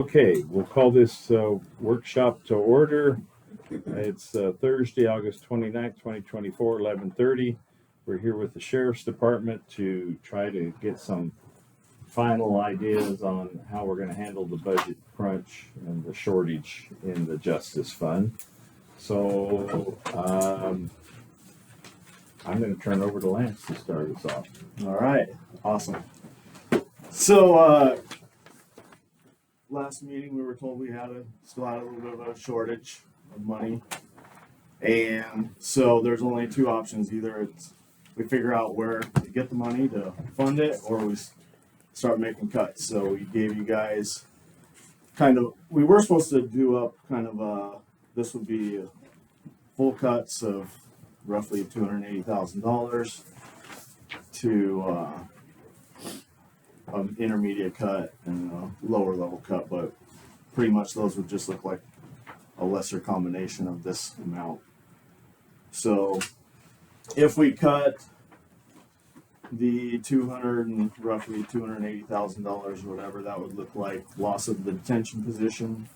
Okay, we'll call this workshop to order. It's Thursday, August 29th, 2024, 11:30. We're here with the Sheriff's Department to try to get some final ideas on how we're going to handle the budget crunch and the shortage in the Justice Fund. So I'm going to turn over to Lance to start us off. All right, awesome. So last meeting we were told we still had a little bit of a shortage of money, and so there's only two options: either we figure out where to get the money to fund it, or we start making cuts. So we gave you guys we were supposed to do up this would be full cuts of roughly $280,000 to an intermediate cut and a lower level cut, but pretty much those would just look like a lesser combination of this amount. So if we cut the roughly $280,000 or whatever, that would look like loss of the detention position.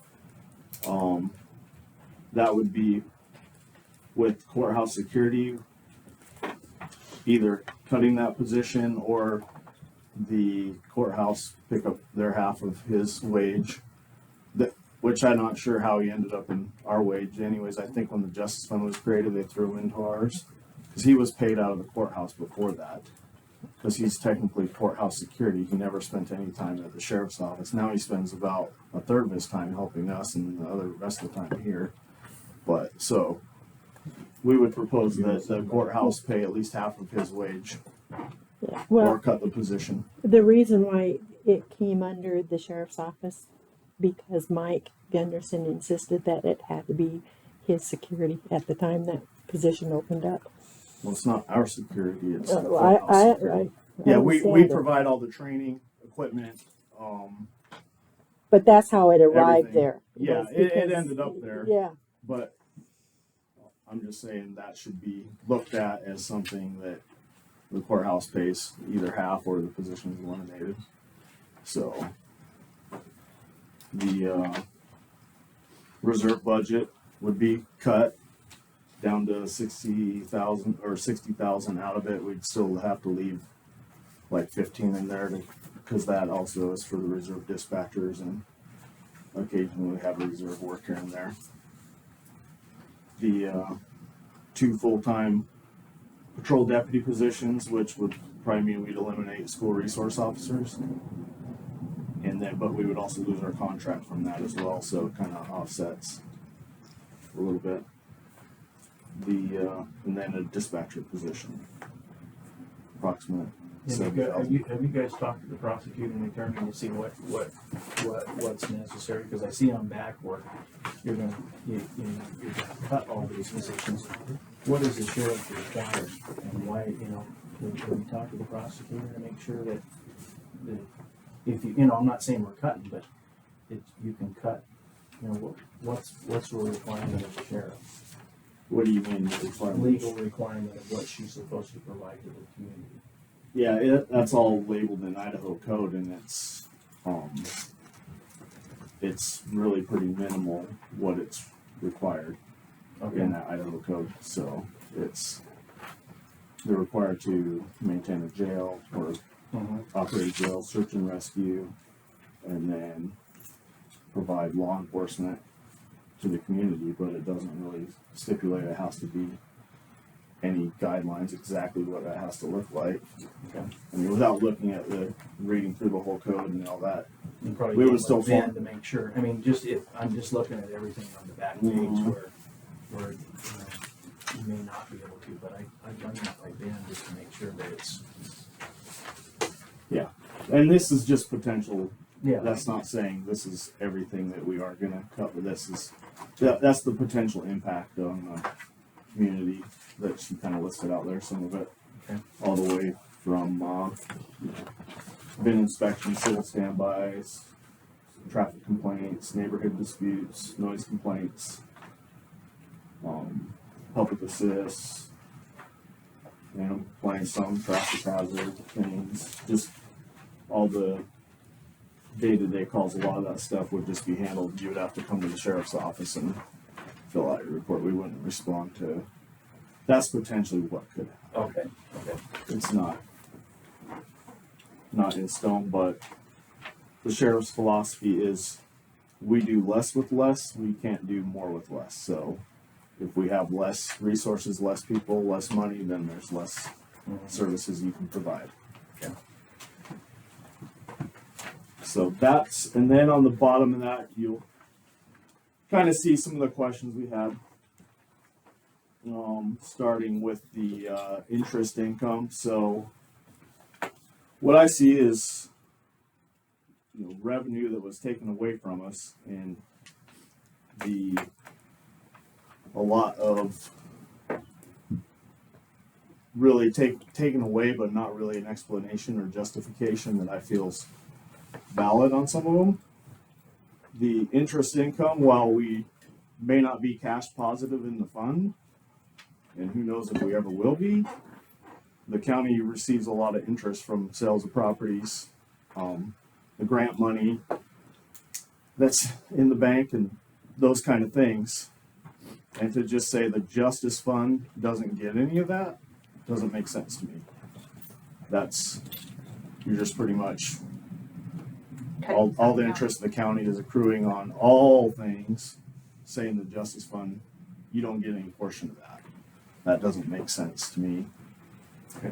That would be with courthouse security, either cutting that position or the courthouse pick up their half of his wage, which I'm not sure how he ended up in our wage. Anyways, I think when the Justice Fund was created, they threw into ours because he was paid out of the courthouse before that, because he's technically courthouse security. He never spent any time at the sheriff's office. Now he spends about a third of his time helping us and the rest of the time here. But so we would propose that the courthouse pay at least half of his wage. Yeah, well, or cut the position. the reason why it came under the sheriff's office, because Mike Gunderson insisted that it had to be his security at the time that position opened up. Well, it's not our security; it's the I courthouse security. Yeah, we understand it. provide all the training, equipment. But that's how it arrived everything. there. Yeah, was it because- ended up there. Yeah, But I'm just saying that should be looked at as something that the courthouse pays either half or the position is eliminated. So the reserve budget would be cut down to 60,000 or 60,000 out of it. We'd still have to leave like 15 in there because that also is for the reserve dispatchers, and occasionally we have a reserve worker in there. The two full-time patrol deputy positions, which would probably mean we'd eliminate school resource officers, but we would also lose our contract from that as well, so it kind of offsets a little bit. And then a dispatcher position, approximate. Have you guys talked to the prosecuting attorney to see what's necessary? Because I see on back where you're gonna cut all these positions. What is the sheriff required, and why? When you talk to the prosecutor to make sure that if I'm not saying we're cutting, but you can cut. What's the requirement of the sheriff? What do you mean? Legal requirement of what she's supposed to provide to the community. Yeah, that's all labeled in Idaho code, and it's really pretty minimal what it's required in that Idaho code. So they're required to maintain a jail or operate a jail, search and rescue, and then provide law enforcement to the community, but it doesn't really stipulate it has to be any guidelines exactly what that has to look like. Okay. I mean, without looking at reading through the whole code and all that, You probably we get would still with Ben fall. to make sure. I mean, I'm just looking at everything on the back page where you may not be able to, but I've done that by Ben just to make sure that it's. Yeah, and this is just potential. Yeah. That's not saying this is everything that we are going to cover. That's the potential impact on the community that she kind of listed out there. Some of it, Okay. all the way from bin inspections, civil standbys, traffic complaints, neighborhood disputes, noise complaints, public assists, playing some traffic hazard things, just all the day-to-day calls, a lot of that stuff would just be handled. You would have to come to the sheriff's office and fill out your report. We wouldn't respond to, that's potentially what could happen. Okay. It's not in stone, but the sheriff's philosophy is we do less with less, we can't do more with less. So if we have less resources, less people, less money, then there's less services you can provide. Okay. So that's, and then on the bottom of that, you'll kind of see some of the questions we had. Starting with the interest income. So what I see is, revenue that was taken away from us, and a lot of really taken away, but not really an explanation or justification that I feel is valid on some of them. The interest income, while we may not be cash positive in the fund, and who knows if we ever will be, the county receives a lot of interest from sales of properties, the grant money that's in the bank, and those kind of things. And to just say the justice fund doesn't get any of that doesn't make sense to me. You're just pretty much all the interest the county is accruing on all things, saying the justice fund, you don't get any portion of that. That doesn't make sense to me. Okay.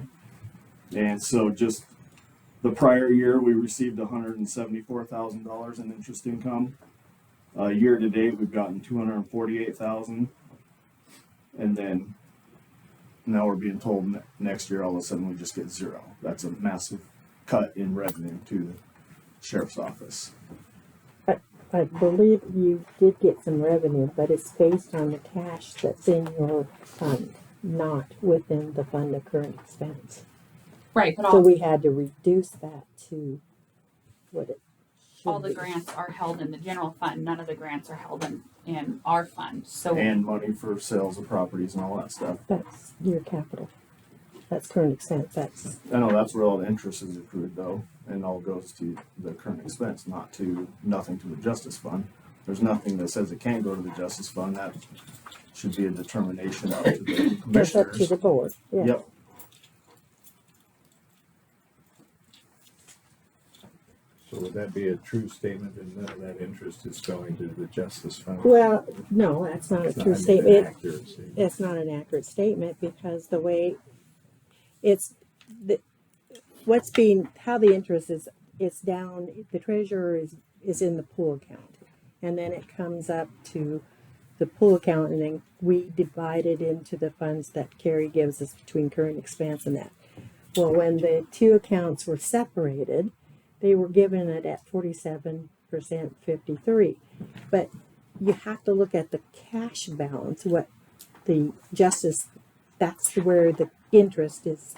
And so just the prior year, we received $174,000 in interest income. Year to date, we've gotten $248,000. And then now we're being told next year, all of a sudden, we just get zero. That's a massive cut in revenue to the sheriff's office. I believe you did get some revenue, but it's based on the cash that's in your fund, not within the fund of current expense. Right, but So all, we had to reduce that to what it should all the be. grants are held in the general fund. None of the grants are held in our fund. So And money for sales of properties and all that stuff. That's your capital. That's current expense. I know that's where all the interest is accrued though, and all goes to the current expense, nothing to the justice fund. There's nothing that says it can't go to the justice fund. That should be a determination up to the That's up to commissioners. the board. Yeah. Yep. So would that be a true statement and that interest is going to the justice fund? Well, no, that's not a It's not true an statement. accurate statement. It's not an accurate statement because the way how the interest is, it's down, the treasurer is in the pool account. And then it comes up to the pool account, and then we divide it into the funds that Carrie gives us between current expense and that. Well, when the two accounts were separated, they were given it at 47%, 53. But you have to look at the cash balance, what the justice, that's where the interest is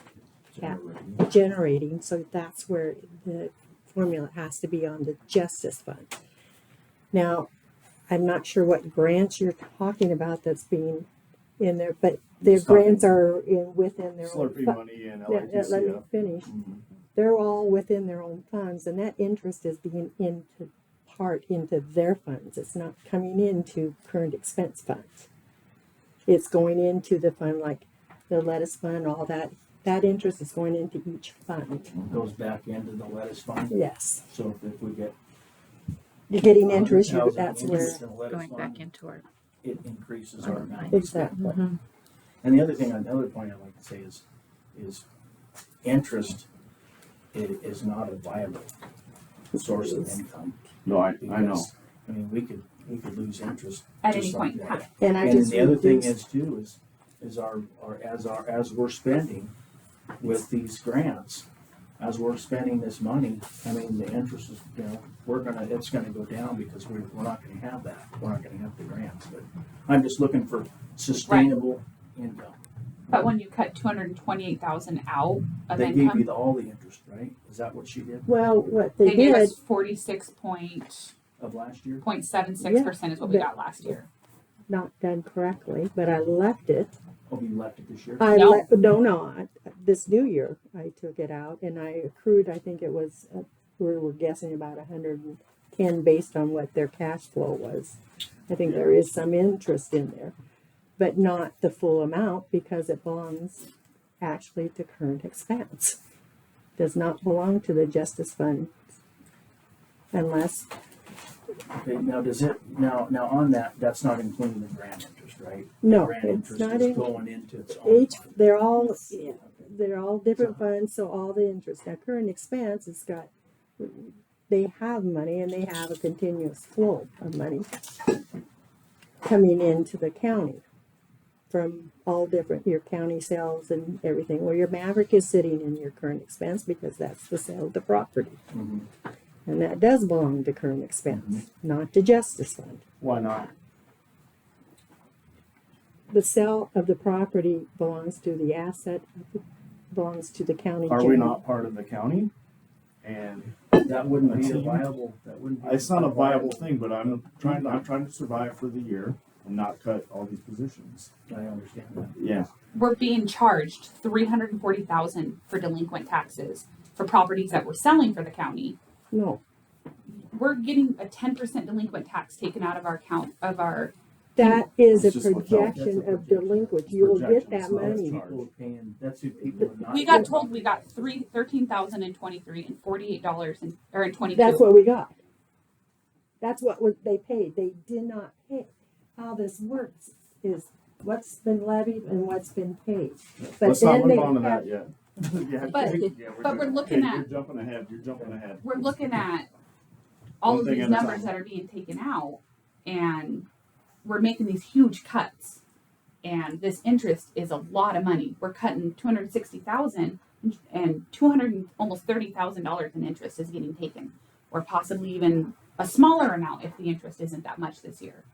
generating. So that's where the formula has to be on the justice fund. Now, I'm not sure what grants you're talking about that's being in there, but their It's talking within their own Slurpee fund. money and Let me LITCF. finish. Mhm. They're all within their own funds, and that interest is being into their funds. It's not coming into current expense funds. It's going into the fund like the lettuce fund, all that. That interest is going into each fund. Goes back into the lettuce fund. Yes, So if we get you're getting interest. 100,000 That's where interest in the lettuce going fund, back into our it increases our amount. exactly. And the other point I'd like to say is interest is not a viable source of income. No, I know. because, I mean, we could lose interest at just any like point in that. time. And I And just the other thing reduced- is too is as we're spending with these grants, as we're spending this money, I mean, the interest is, it's gonna go down because we're not gonna have that. We're not gonna have the grants, but I'm just looking for sustainable income. But when you cut 228,000 out of They gave income, you all the interest, right? Is that what she did well, what they they gave did, us 46.76% of last year? is what we Yeah. got last year. not done correctly, but I left it. Oh, you left it this year? No, this new year I took it out and I accrued, I think it was we were guessing about 110 based on what their cash flow was. I think there is some interest in there, but not the full amount because it belongs actually to current expense. Does not belong to the justice fund unless, Okay, now does it, now on that, that's not including the grant interest, right? no, Grant it's interest not is in, going into its own each, fund. they're all different funds, so all the interest. Now, current expense has got, they have money and they have a continuous flow of money coming into the county from all different, your county sales and everything. Well, your Maverick is sitting in your current expense because that's the sale of the property. Mhm. And that does belong to current expense, not to justice fund. Why not? The sale of the property belongs to the asset, belongs to the county. Are we general. not part of the county? And That wouldn't be a Team? viable, that wouldn't be. it's not a viable thing, but I'm trying to survive for the year and not cut all these positions. I understand that. Yeah. We're being charged $340,000 for delinquent taxes for properties that we're selling for the county. No, We're getting a 10% delinquent tax taken out of our account of our. that is a It's just what's out. projection That's a of delinquent. You will get Projection, that it's not a money. charge. People paying, that's who people are not. We got told we got $13,023 and $48 and 22. That's what we got. That's what they paid. They did not pay. How this works is what's been levied and what's been paid. But Let's not then move they on to have- that yet. Yeah, But- yeah, but we're doing- looking okay, at- You're jumping ahead. You're jumping ahead. We're looking at all One of thing these at a numbers time. that are being taken out, and we're making these huge cuts. And this interest is a lot of money. We're cutting $260,000, and almost $30,000 in interest is getting taken, or possibly even a smaller amount if the interest isn't that much this year.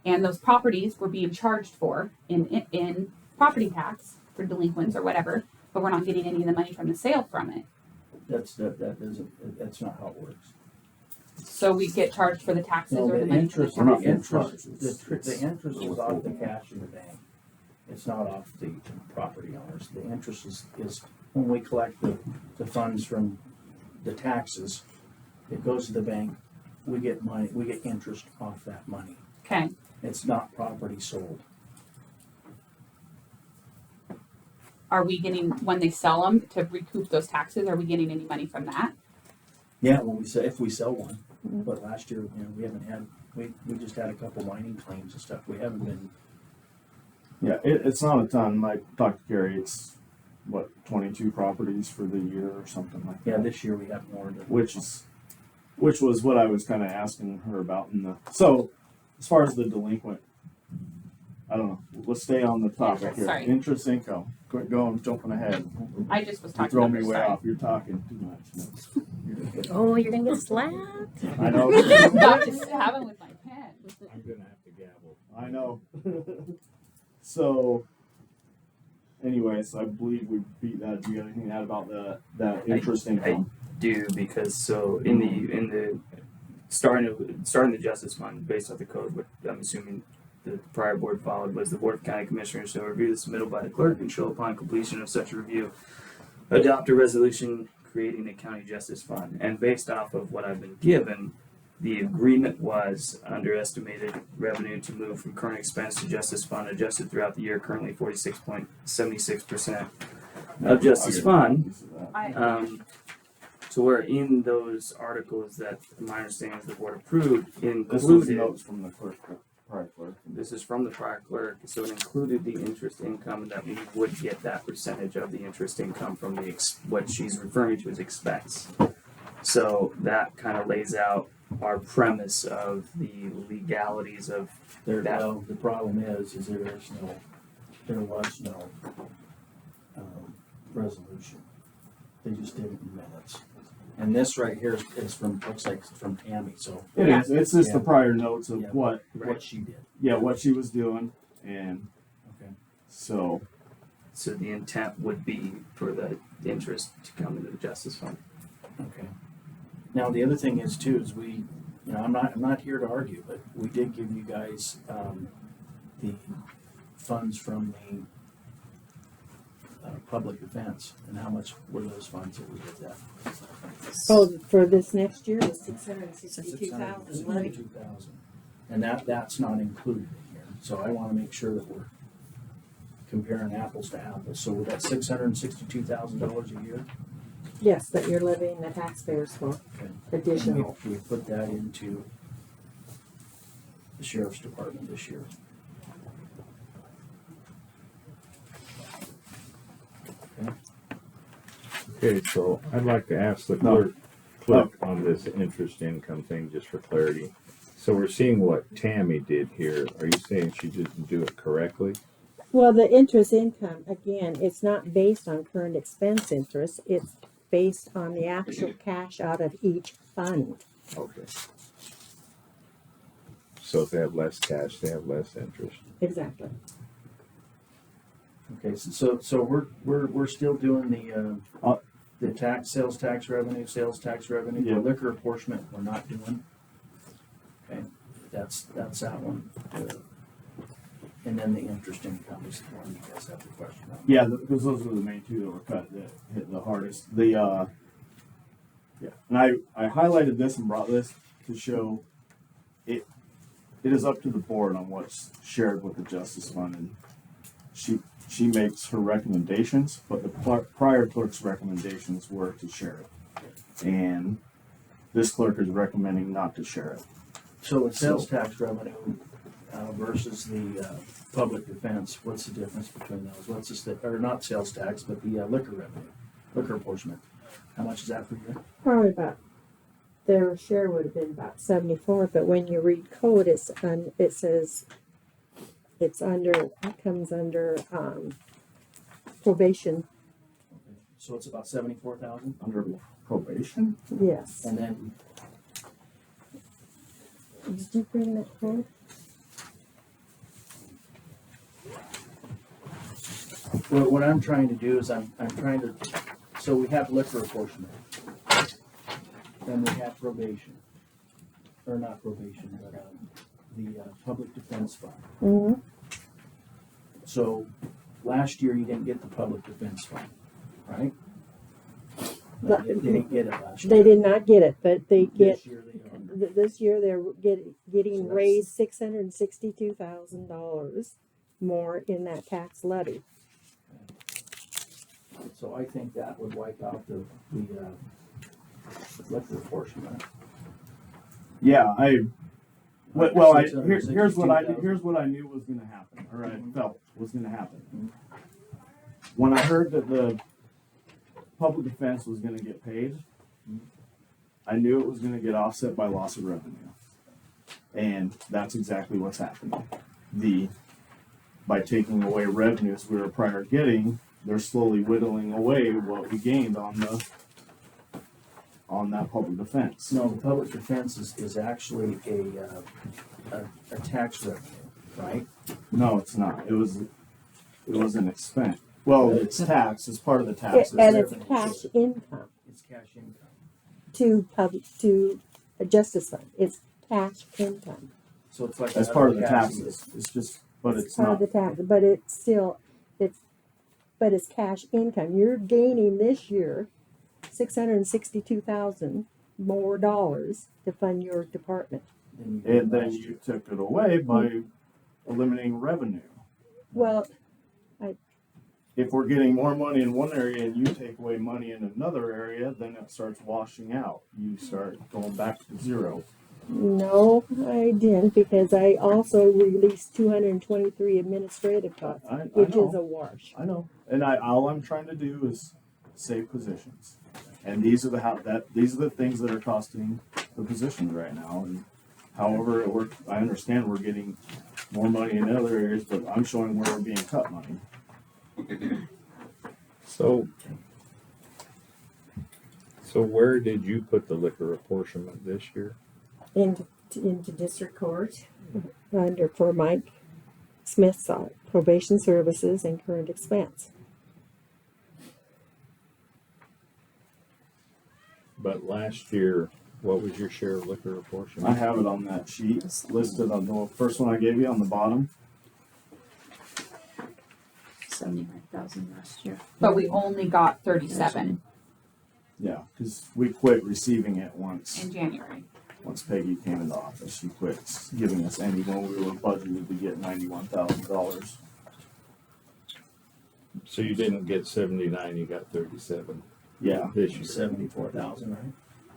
And those properties we're being charged for in property tax for delinquents or whatever, but we're not getting any of the money from the sale from it. That isn't, that's not how it works. So we get charged for the taxes No, or the the money interest, from the We're not the taxes. full interest, the interest is off the cash in the bank. It's not off the property owners. The interest is when we collect the funds from the taxes, it goes to the bank, we get money, we get interest off that money. Okay. It's not property sold. Are we getting, when they sell them to recoup those taxes, are we getting any money from that? Yeah, when we sell, if we sell one, but last year, we haven't had, we just had a couple mining claims and stuff. We haven't been, Yeah, it's not a ton. I talked to Gary. It's what 22 properties for the year or something like that. yeah, this year we have more than. which was what I was kind of asking her about in the. So, as far as the delinquent, I don't know. Let's stay on the topic Interest, here. sorry. Interest income. Quit going, jumping ahead. I just was You're talking throwing about me way sorry. off. You're talking too much. Oh, you're gonna get slapped. I know. About to stab him with my pen. I'm gonna have to gavel. I know. So, anyways, I believe we beat that. Do you got anything to add about that interest income? Do because so in the starting the justice fund based off the code, what I'm assuming the prior board followed was the Board of County Commissioners shall review the submittal by the clerk and shall upon completion of such a review adopt a resolution creating a county justice fund. And based off of what I've been given, the agreement was underestimated revenue to move from current expense to justice fund adjusted throughout the year, currently 46.76% of justice fund. I, To where in those articles that my understanding is the board approved This was included, notes from the clerk, prior clerk. this is from the prior clerk, so it included the interest income and that we would get that percentage of the interest income from the what she's referring to as expense. So that kind of lays out our premise of the legalities of that. Well, the problem is there was no resolution. They just did it in minutes. And this right here is from, looks like it's from Tammy, so It is. It's just the Yeah. prior notes of Yeah. what what she did. what she was doing, and Okay. so So the intent would be for the interest to come into the justice fund. Okay. Now, the other thing is too, is we, I'm not here to argue, but we did give you guys, the funds from public defense, and how much were those funds that we did that? Oh, for this next year, it's 662,000 levy. 62,000. And that's not included in here, so I wanna make sure that we're comparing apples to apples, so with that $662,000 a year, Yes, that you're levying the taxpayers for okay, additional. we put that into the sheriff's department this year. Okay, so I'd like to ask the No. clerk on this interest income thing, just for clarity. So we're seeing what Tammy did here. Are you saying she didn't do it correctly? Well, the interest income, again, it's not based on current expense interest, it's based on the actual cash out of each fund. Okay. So if they have less cash, they have less interest. Exactly. Okay, so we're still doing the sales tax revenue, Yeah. the liquor apportionment, we're not doing. Okay, that's that one. And then the interest income is the one you guys have the question on. Yeah, because those were the main two that were cut that hit the hardest. Yeah, and I highlighted this and brought this to show it. It is up to the board on what's shared with the Justice Fund, and she makes her recommendations, but the prior clerk's recommendations were to share it, and this clerk is recommending not to share it. So with sales tax revenue versus the public defense, what's the difference between those? What's this, or not sales tax, but the liquor revenue, liquor apportionment? How much is that per year? Probably about, their share would have been about 74, but when you read code, it says it comes under probation. Okay. So it's about 74,000, Under probation? Yes. and then Did you bring that code? what I'm trying to do is I'm trying to, so we have liquor apportionment. Then we have probation, or not probation, but the public defense fund. Mm-hmm. So last year you didn't get the public defense fund, right? But- They didn't get it last year. They did not get it, but they get, This year they are. this year they're So getting that's- raised $662,000 more in that tax levy. So I think that would wipe out the liquor apportionment. Yeah, here's what I knew was going to happen, or I felt was going to happen. When I heard that the public defense was going to get paid, I knew it was going to get offset by loss of revenue, and that's exactly what's happening. By taking away revenues we were prior getting, they're slowly whittling away what we gained on that public defense. No, the public defense is actually a tax revenue, right? No, it's not. It was an expense. Well, it's tax. It's part of the And taxes. it's cash income It's cash income. to a justice fund. It's cash income. So it's like. That's part of the taxes. It's just, but it's Part not. of the tax, but it's still, but it's cash income. You're gaining this year $662,000 more dollars to fund your department. And then you took it away by eliminating revenue. Well, If we're getting more money in one area and you take away money in another area, then it starts washing out. You start going back to zero. no, I didn't, because I also released 223 administrative costs, I which know. is a wash. I know. And all I'm trying to do is save positions. And these are the things that are costing the positions right now. And however I understand we're getting more money in other areas, but I'm showing where we're being cut money. So where did you put the liquor apportionment this year? Into district court for Mike Smith's probation services and current expense. But last year, what was your share of liquor I apportionment? have it on that sheet. It's listed on the first one I gave you on the bottom. 79,000 last year. but we only got 37 Yeah, because we quit receiving it once in Peggy came into office. She quit giving us any when we were budgeted to get $91,000. So you didn't get 79, you got 37 Yeah, this year. 74,000, right?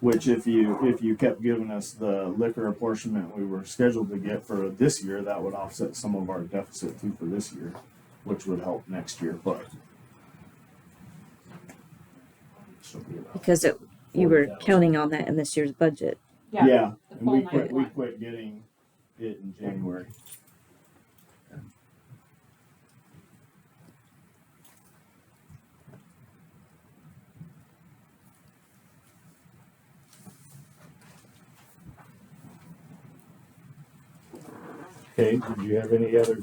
which if you kept giving us the liquor apportionment we were scheduled to get for this year, that would offset some of our deficit too for this year, which would help next year. But So it'll be about Because you were 40,000. counting on that in this year's budget. Yeah, yeah, the and full we quit 91. getting it in January. Okay, did you have any other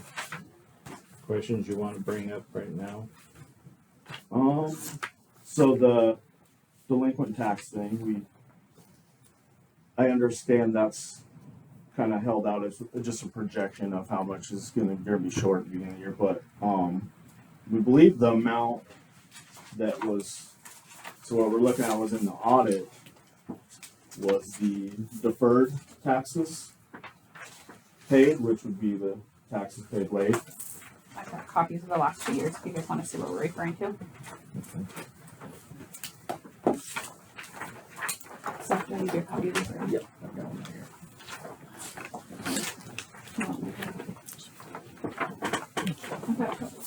questions you want to bring up right now? So the delinquent tax thing, I understand that's kind of held out as just a projection of how much is going to be short at the beginning of the year, but we believe the amount that was, so what we're looking at was in the audit was the deferred taxes paid, which would be the taxes paid late. I've got copies of the last 2 years if you guys want to see what we're referring to. So, do I need your copy of these? or- Yep, I've got one right here. I've got a couple.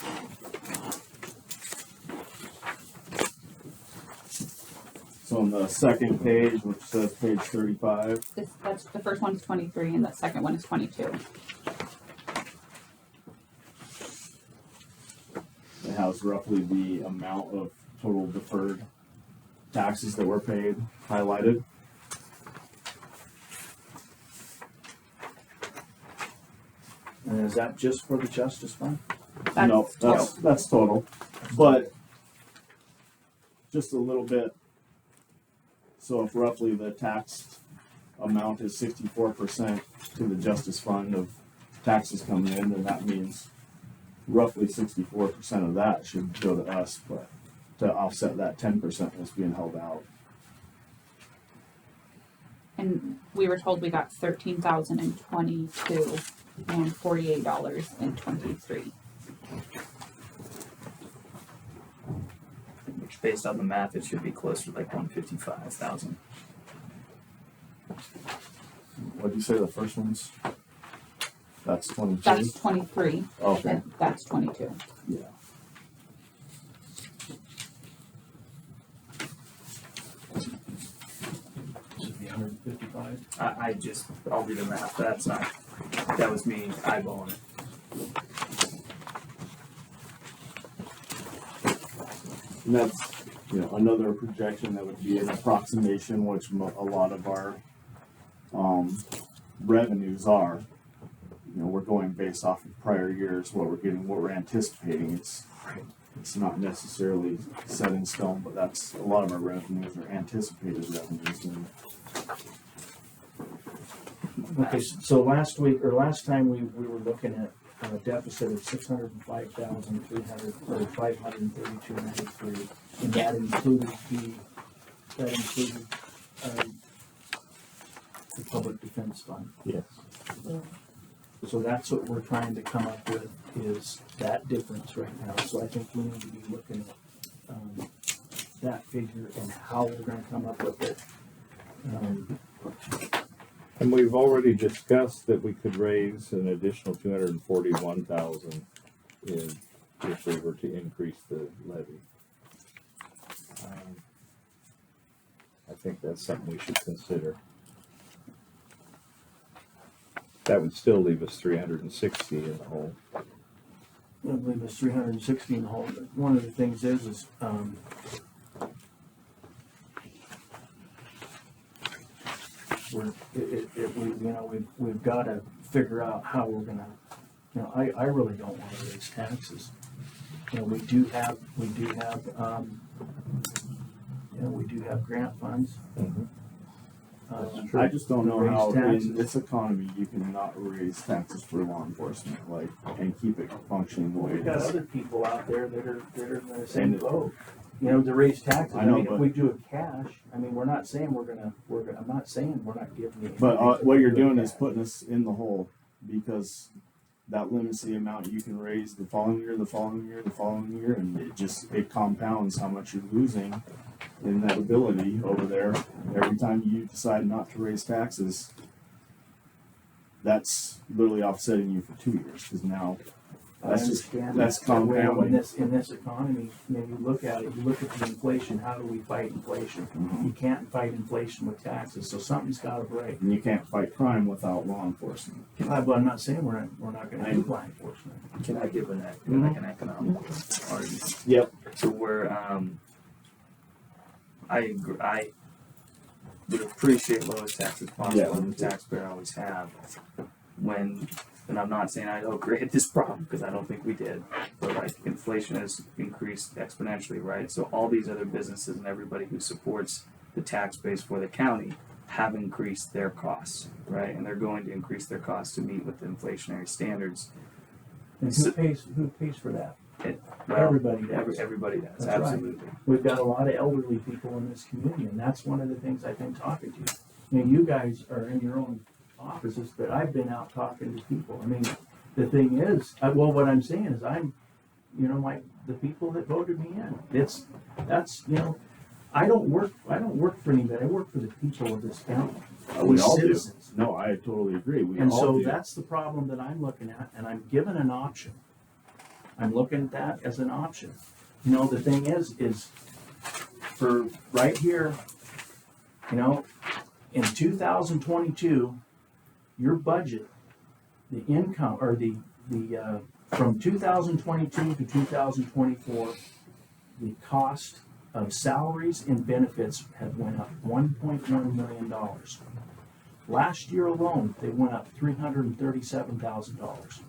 So on the second page, which says page 35, That's the first one is 23 and the second one is 22. it has roughly the amount of total deferred taxes that were paid highlighted. And is that just for the justice fund? No, total. that's total, but just a little bit. So if roughly the tax amount is 64% to the justice fund of taxes coming in, then that means roughly 64% of that should go to us, but to offset that 10% that's being held out. And we were told we got 13,022 and $48.23. Which, based on the math, it should be closer to like 155,000. What'd you say the first one's? That's 22? That's 23 Okay, and that's 22. yeah. Should be 155. I'll do the math. That was me eyeballing it. And that's, another projection that would be an approximation, which a lot of our revenues are. We're going based off of prior years, what we're getting, what we're anticipating. It's not necessarily set in stone, but that's a lot of our revenues are anticipated revenues. And Okay, so last time we were looking at a deficit of 605,300 or 532.93, and that included the public defense fund. Yes. So that's what we're trying to come up with, is that difference right now. So I think we need to be looking at that figure and how we're gonna come up with it. And we've already discussed that we could raise an additional 241,000 if we were to increase the levy. I think that's something we should consider. That would still leave us 360 in the hole. I believe it's 360 in the hole. But one of the things is we've got to figure out how we're gonna. I really don't want to raise taxes. We do have grant funds. I just don't know Raise how taxes. in this economy you cannot raise taxes for law enforcement, like, and keep it functioning the way We've it got is. other people out there that are in the same And- boat. You know, to raise taxes. I know, mean, if but- we do it cash, I mean, we're not saying I'm not saying we're not giving you. But anything. what you're Do it doing is cash. putting us in the hole, because that limits the amount you can raise the following year, the following year, the following year, and it compounds how much you're losing in that ability over there. Every time you decide not to raise taxes, that's literally offsetting you for 2 years, because now I that's just, understand that's that, but when compounding. in this economy, when you look at it, you look at the inflation, how do we fight inflation? Mhm. You can't fight inflation with taxes, so something's gotta break. And you can't fight crime without law enforcement. But I'm not saying we're not gonna do law enforcement. Can I give an economic argument? Yep. So we're, I agree, I would appreciate lowest taxes possible, Yeah. and the taxpayer always have. And I'm not saying I don't create this problem, because I don't think we did, but like inflation has increased exponentially, right? So all these other businesses and everybody who supports the tax base for the county have increased their costs, right? And they're going to increase their costs to meet with the inflationary standards. And So- who pays for that? Well, Everybody does. everybody does, That's right. absolutely. We've got a lot of elderly people in this community, and that's one of the things I've been talking to. I mean, you guys are in your own offices, but I've been out talking to people. I mean, the thing is, well, what I'm saying is the people that voted me in, I don't work for anybody, I work for the people of this county. We all do. Citizens. No, I totally agree. We And all so do. that's the problem that I'm looking at, and I'm given an option. I'm looking at that as an option. You know, the thing is for right here, you know, in 2022, your budget, the income, or the from 2022 to 2024, the cost of salaries and benefits have went up $1.1 million. Last year alone, they went up $337,000.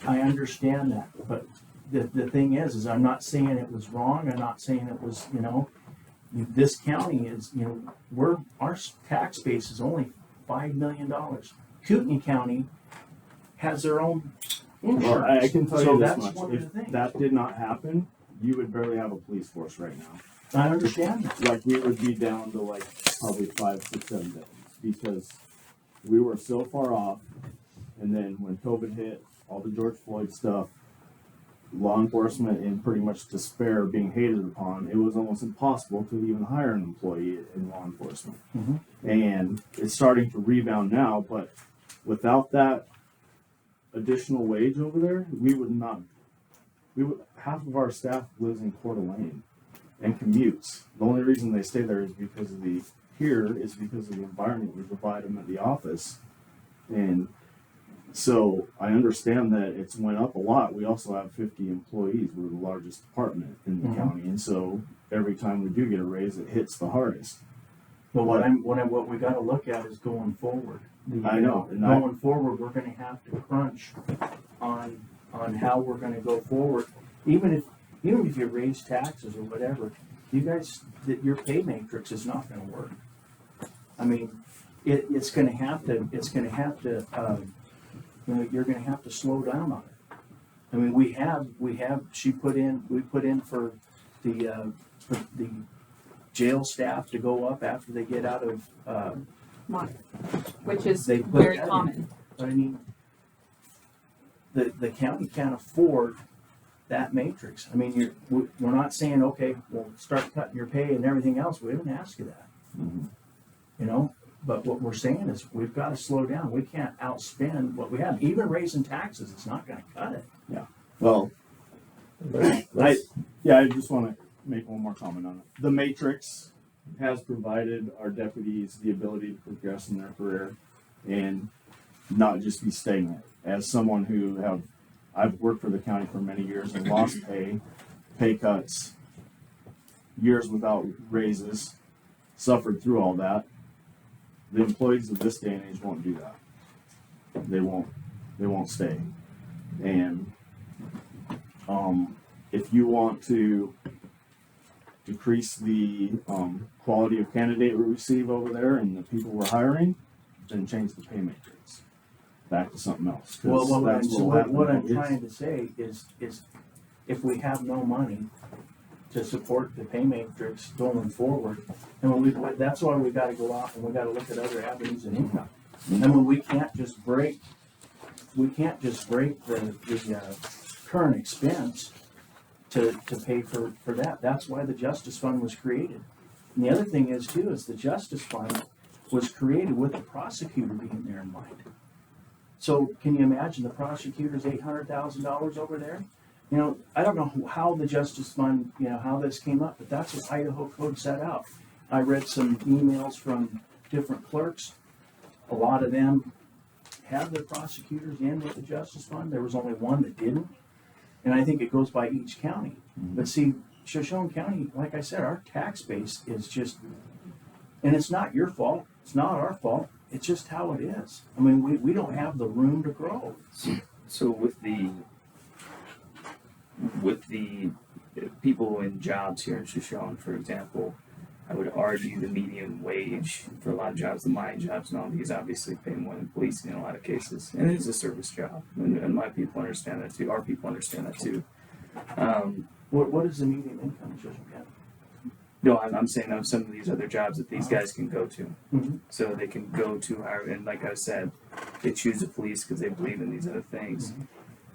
I understand that, but the thing is I'm not saying it was wrong. I'm not saying it was, this county is, our tax base is only $5 million. Kootenai County has their own Well, insurance. I can tell So you this that's much: one of the if things. that did not happen, you would barely have a police force right now. I understand that. Like, we would be down to like probably 5, 6, 7 days, because we were so far off. And then when COVID hit, all the George Floyd stuff, law enforcement in pretty much despair, being hated upon, it was almost impossible to even hire an employee in law enforcement. Mhm. And it's starting to rebound now, but without that additional wage over there, half of our staff lives in Coeur d'Alene and commutes. The only reason they stay there is because of the environment we provide them at the office. And so I understand that it's went up a lot. We also have 50 employees. We're the largest department in the Mhm. county. And so every time we do get a raise, it hits the hardest. But what we gotta look at is going forward. I know, and Going forward, we're gonna have to crunch on how we're gonna go forward. Even if you raise taxes or whatever, you guys, your pay matrix is not gonna work. I mean, it's gonna have to, you're gonna have to slow down on it. I mean, we put in for the jail staff to go up after they get out of, Which is They put very that in. common. but I mean, the county can't afford that matrix. I mean, we're not saying, okay, well, start cutting your pay and everything else. We haven't asked you that, but what we're saying is we've got to slow down. We can't outspend what we have. Even raising taxes, it's not going to cut it. Well, I just want to make one more comment on it. The Matrix has provided our deputies the ability to progress in their career and not just be stagnant. As someone I've worked for the county for many years and lost pay cuts, years without raises, suffered through all that. The employees of this day and age won't do that. They won't stay. And if you want to decrease the quality of candidate we receive over there and the people we're hiring, then change the pay matrix back to something else. 'Cause Well, that's what'll happen. what I'm It's- trying to say is if we have no money to support the pay matrix going forward, and that's why we gotta go out and we gotta look at other avenues of income. And when we can't just break the current expense to pay for that. That's why the justice fund was created. And the other thing is too, is the justice fund was created with the prosecutor being there in mind. So can you imagine the prosecutor's $800,000 over there? You know, I don't know how the justice fund, you know, how this came up, but that's what Idaho code set out. I read some emails from different clerks. A lot of them have their prosecutors in with the justice fund. There was only one that didn't. And I think it goes by each county. But see, Shoshone County, like I said, our tax base is just, and it's not your fault. It's not our fault. It's just how it is. I mean, we don't have the room to grow. So with the people in jobs here in Shoshone, for example, I would argue the median wage for a lot of jobs, the mine jobs and all these obviously pay more than policing in a lot of cases. And it is a service job. And my people understand that too. Our people understand that too. What is the median income in Shoshone County? No, I'm saying of some of these other jobs that these guys can go to. Mhm. So they can go to hire, and like I said, they choose the police because they believe in these other things.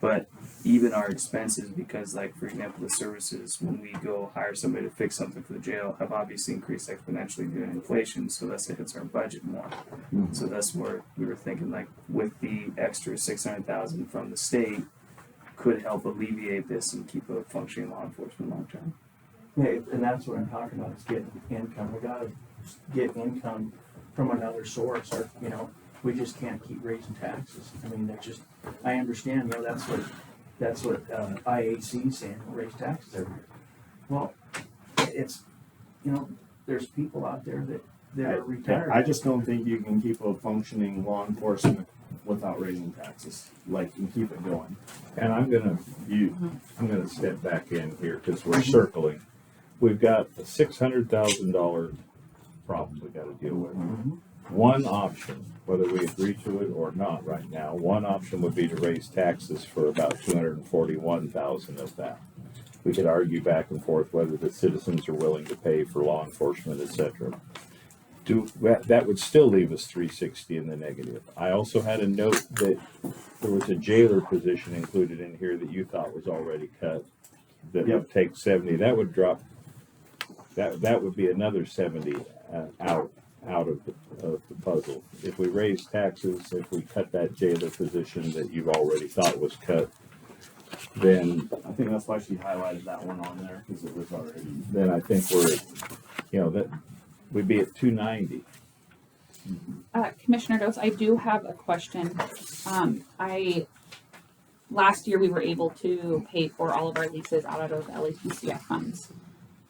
But even our expenses, because like for example, the services, when we go hire somebody to fix something for the jail, have obviously increased exponentially due to inflation. So that's it hits our budget more. So that's where we were thinking like with the extra 600,000 from the state could help alleviate this and keep a functioning law enforcement long term. Yeah, and that's what I'm talking about, is getting income. We gotta get income from another source, or, you know, we just can't keep raising taxes. I mean, that's just, I understand, you know, that's what IAC is saying, we'll raise taxes every year. Well, it's, you know, there's people out there that are retired. I just don't think you can keep a functioning law enforcement without raising taxes, like, and keep it going. And I'm gonna step back in here because we're circling. We've got a $600,000 problem we gotta deal with. One option, whether we agree to it or not right now, one option would be to raise taxes for about 241,000 of that. We could argue back and forth whether the citizens are willing to pay for law enforcement, et cetera. That would still leave us 360 in the negative. I also had a note that there was a jailer position included in here that you thought was already cut. That Yep. would take 70. That would drop. That would be another 70 out of the puzzle. If we raise taxes, if we cut that jailer position that you've already thought was cut, then I think that's why she highlighted that one on there, because it was already. I think that we'd be at 290. Commissioner Dose, I do have a question. Last year we were able to pay for all of our leases out of LAPCF funds.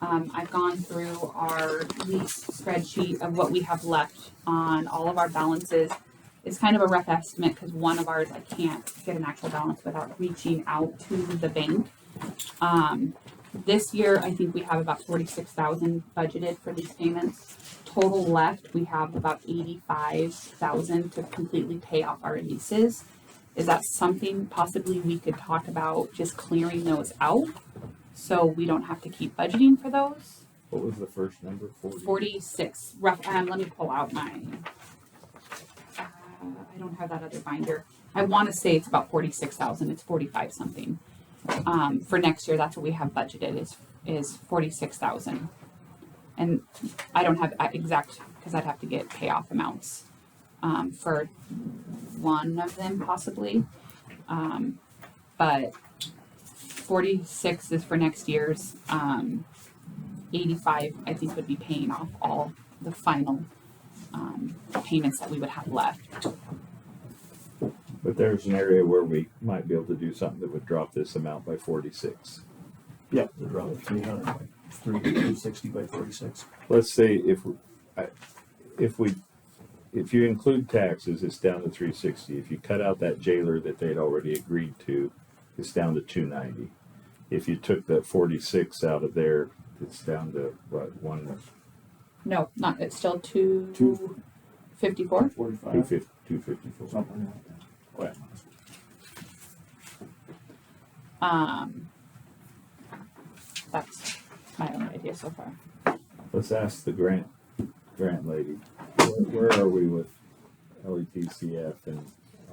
I've gone through our lease spreadsheet of what we have left on all of our balances. It's kind of a rough estimate because one of ours I can't get an actual balance without reaching out to the bank. This year I think we have about 46,000 budgeted for lease payments. Total left we have about 85,000 to completely pay off our leases. Is that something possibly we could talk about, just clearing those out so we don't have to keep budgeting for those? What was the first number? 46 rough. Let me pull out my. I don't have that other binder. I want to say it's about 46,000. It's 45 something. For next year, that's what we have budgeted is 46,000, and I don't have exact because I'd have to get payoff amounts for one of them possibly, but 46 is for next year's. 85 I think would be paying off all the final payments that we would have left. But there's an area where we might be able to do something that would drop this amount by 46. Yeah, the drop of 300 by 360 by 46. Let's say if you include taxes, it's down to 360. If you cut out that jailer that they'd already agreed to, it's down to 290. If you took that 46 out of there, It's down to what, one, No, not, it's still Two- 254. 45, 254. something like that. That's my own idea so far. Let's ask the grant lady, where are we with LETCF and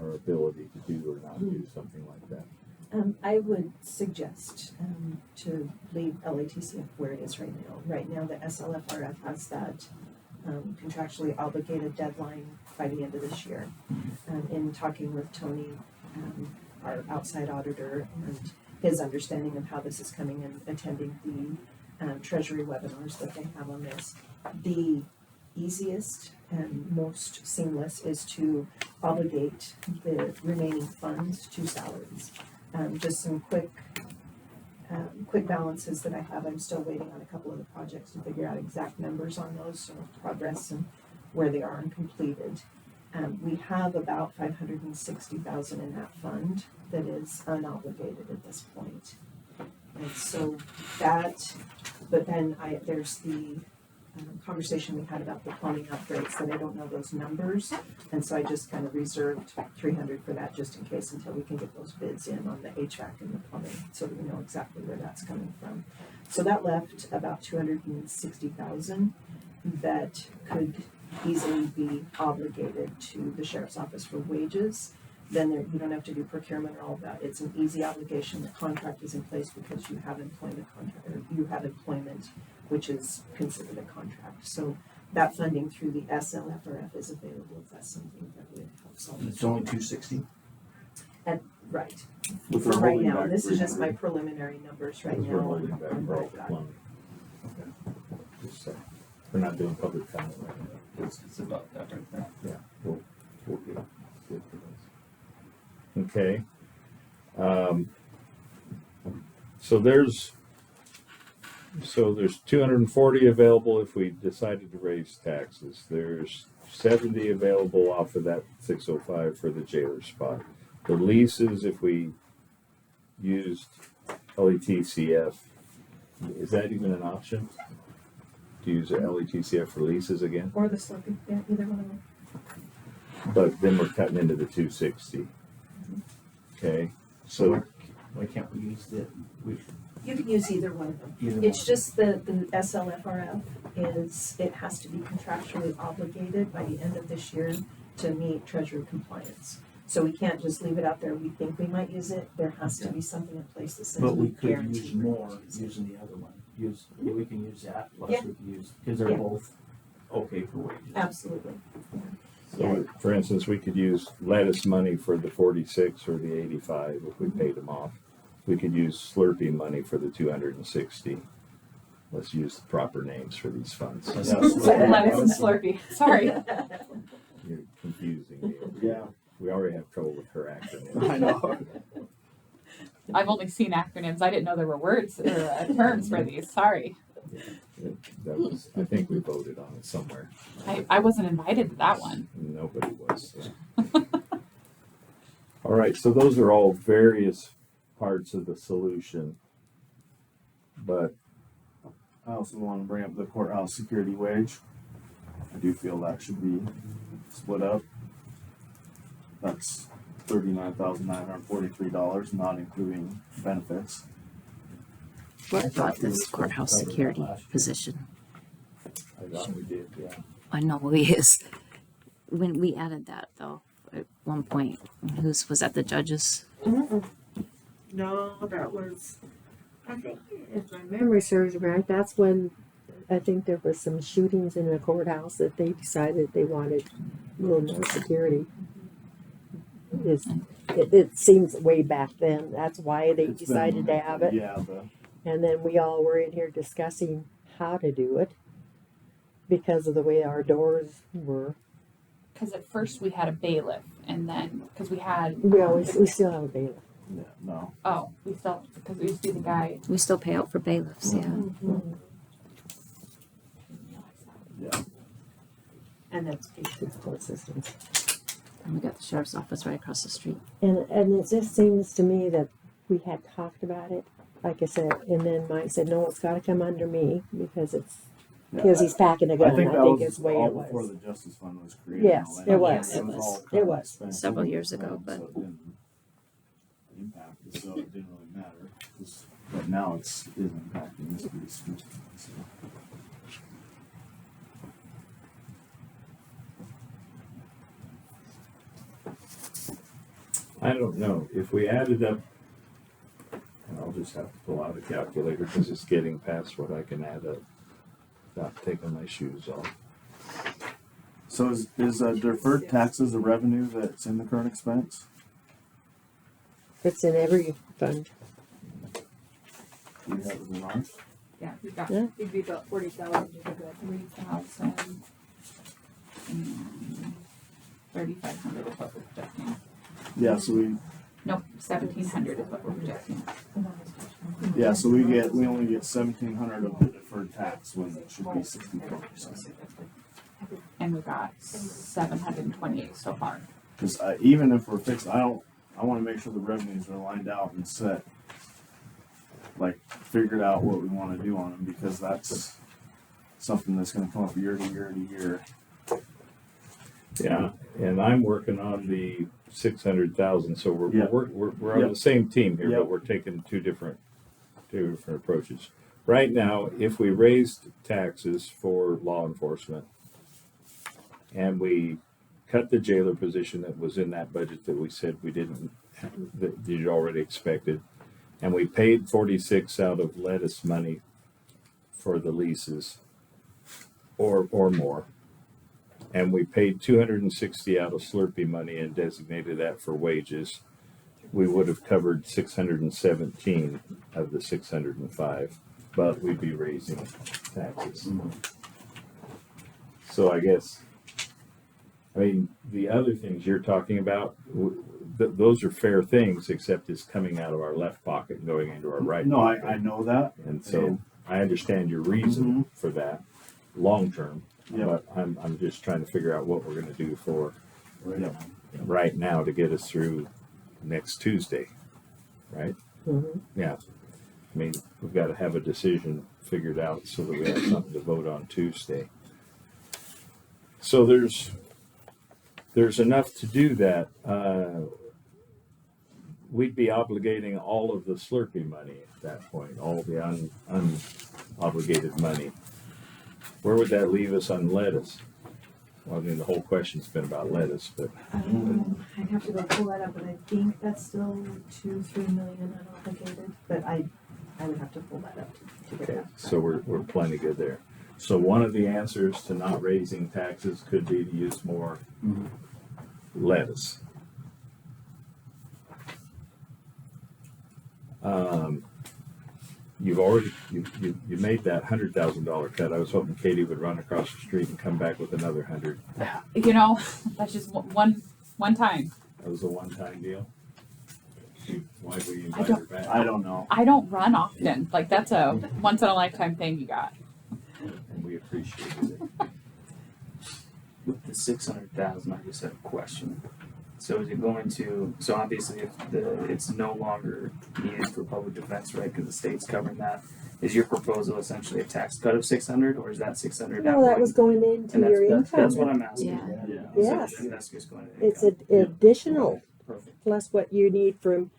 our ability to do or not do something like that? I would suggest to leave LATCF where it is right now. Right now, the SLFRF has that contractually obligated deadline by the end of this year. In talking with Tony, our outside auditor, and his understanding of how this is coming and attending the Treasury webinars that they have on this, the easiest and most seamless is to obligate the remaining funds to salaries. Just some quick balances that I have. I'm still waiting on a couple of the projects to figure out exact numbers on those, so progress and where they are and completed. We have about $560,000 in that fund that is unobligated at this point. And so that, but then there's the conversation we had about the plumbing upgrades, that I don't know those numbers, and so I just kind of reserved 300 for that just in case until we can get those bids in on the HVAC and the plumbing, so that we know exactly where that's coming from. So that left about 260,000 that could easily be obligated to the sheriff's office for wages. Then you don't have to do procurement or all of that. It's an easy obligation. The contract is in place because you have employment contract, or you have employment, which is considered a contract. So that funding through the SLFRF is available if that's something that would help solve It's it. only 260. Right. With For our right holding now, back this is just my 300. preliminary numbers right Because we're now holding back on for all what the I've got. plumbing. Okay. Just, we're not doing public comment right now. It's about that right there. Yeah, we'll get for those. Okay. So there's 240 available if we decided to raise taxes. There's 70 available off of that 605 for the jailer spot. The leases, if we used LETCF, is that even an option? To use LETCF for leases again? Or the Slurpee, yeah, either one of them. But then we're cutting into the 260. Okay, so Why can't we use You can use either one of them. either It's one? just the SLFRF it has to be contractually obligated by the end of this year to meet Treasury compliance. So we can't just leave it out there, we think we might use it, there has to be something in place that says But we we could guarantee. use we're more going to use it. using the other one. We can use that, plus Yeah. we can use, because they're Yeah. both okay for wages. Absolutely. So, for instance, we could use lettuce money for the 46 or the 85 if we paid them off. We could use Slurpee money for the 260. Let's use the proper names for these funds. Yes. Lettuce and Slurpee. Sorry. You're confusing me. Yeah, We already have trouble with her acronym. I know. I've only seen acronyms. I didn't know there were words or terms for these. Sorry. That was, I think we voted on it somewhere. I wasn't invited to that one. Nobody was. So. All right, so those are all various parts of the solution. But I also want to bring up the courthouse security wage. I do feel that should be split up. That's $39,943, not including benefits. What about this courthouse security position? I thought we did, yeah. I know he is. When we added that though, at one point, was that the judges? No, that was, I think, if my memory serves me right, that's when I think there was some shootings in the courthouse that they decided they wanted a little more security. It seems way back then, that's why they It's been- decided to have it. Yeah, And then we all were in here discussing how to do it because of the way our doors were. Because at first we had a bailiff, and then because we still have a bailiff. no. because we used to be the guy. We still pay out for bailiffs, yeah. Yeah. And that's patient support systems. And we got the sheriff's office right across the street. And it just seems to me that we had talked about it like I said, and then Mike said, no, it's gotta come under me because it's, Yeah, because he's packing a I gun, think I that think was is the way all it before was. the Justice Fund was created. and Yes, all it that. was. It was all It current was. expense. Several years ago, So it didn't impact us, so it didn't really matter. But now it is impacting this piece. So. I don't know, if we added up, and I'll just have to pull out a calculator because it's getting past what I can add up without taking my shoes off. So is deferred taxes a revenue that's in the current expense? It's in every fund. Do we have it in ours? Yeah, we got, Yeah. it'd be about 40,000, you could go 3,000. And 3,500 is what we're projecting. Yeah, so we, Nope, 1,700 is what we're projecting. yeah, so we only get 1,700 of the deferred tax when it should be 64%. And we got 728 so far. Because even if we're fixed, I want to make sure the revenues are lined out and set, like figured out what we want to do on them, because that's something that's going to come up year to year to year. Yeah, and I'm working on the 600,000, so Yeah. we're on Yep. the same team here, Yep. but we're taking two different approaches. Right now, if we raised taxes for law enforcement and we cut the jailer position that was in that budget that we said we didn't, that you'd already expected, and we paid 46 out of lettuce money for the leases or more, and we paid 260 out of Slurpee money and designated that for wages, we would have covered 617 of the 605, but we'd be raising taxes. So I guess, I mean, the other things you're talking about, those are fair things, except it's coming out of our left pocket and going into our right No, pocket. I know that. And so I understand your reason for that, long term. Yeah. But I'm just trying to figure out what we're gonna do for Yeah. right now to get us through next Tuesday, right? Mhm. Yeah. I mean, we've got to have a decision figured out so that we have something to vote on Tuesday. So there's enough to do that. We'd be obligating all of the Slurpee money at that point, all the unobligated money. Where would that leave us on lettuce? Well, I mean, the whole question's been about lettuce, but I'd have to go pull that up, but I think that's still 2-3 million unobligated, but I would have to pull that up to get okay, that. so we're plenty good there. So one of the answers to not raising taxes could be to use more lettuce. You've already you made that $100,000 cut. I was hoping Katie would run across the street and come back with another 100. You know, that's just one time. That was a one-time deal. Why would you I invite her back? I don't know. I don't run often. Like that's a once in a lifetime thing you got. And we appreciated it. With the 600,000, I just have a question. So is it going to? So obviously, if it's no longer needed for public defense, right? Because the state's covering that. Is your proposal essentially a tax cut of 600, or is that 600? No, that was going into And your that's income. what I'm asking. Yeah. Yeah. Yes. So that's just going to It's an additional Perfect. plus what you need from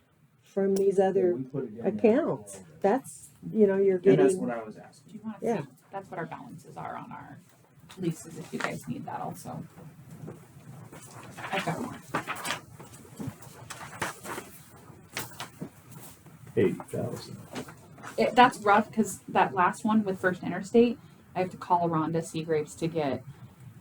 these other accounts. That's, you're And that's getting, what I was asking. Do you want to Yeah. see? That's what our balances are on our leases. If you guys need that, also. I've got more. 80,000. That's rough because that last one with First Interstate, I have to call Rhonda Seagraves to get,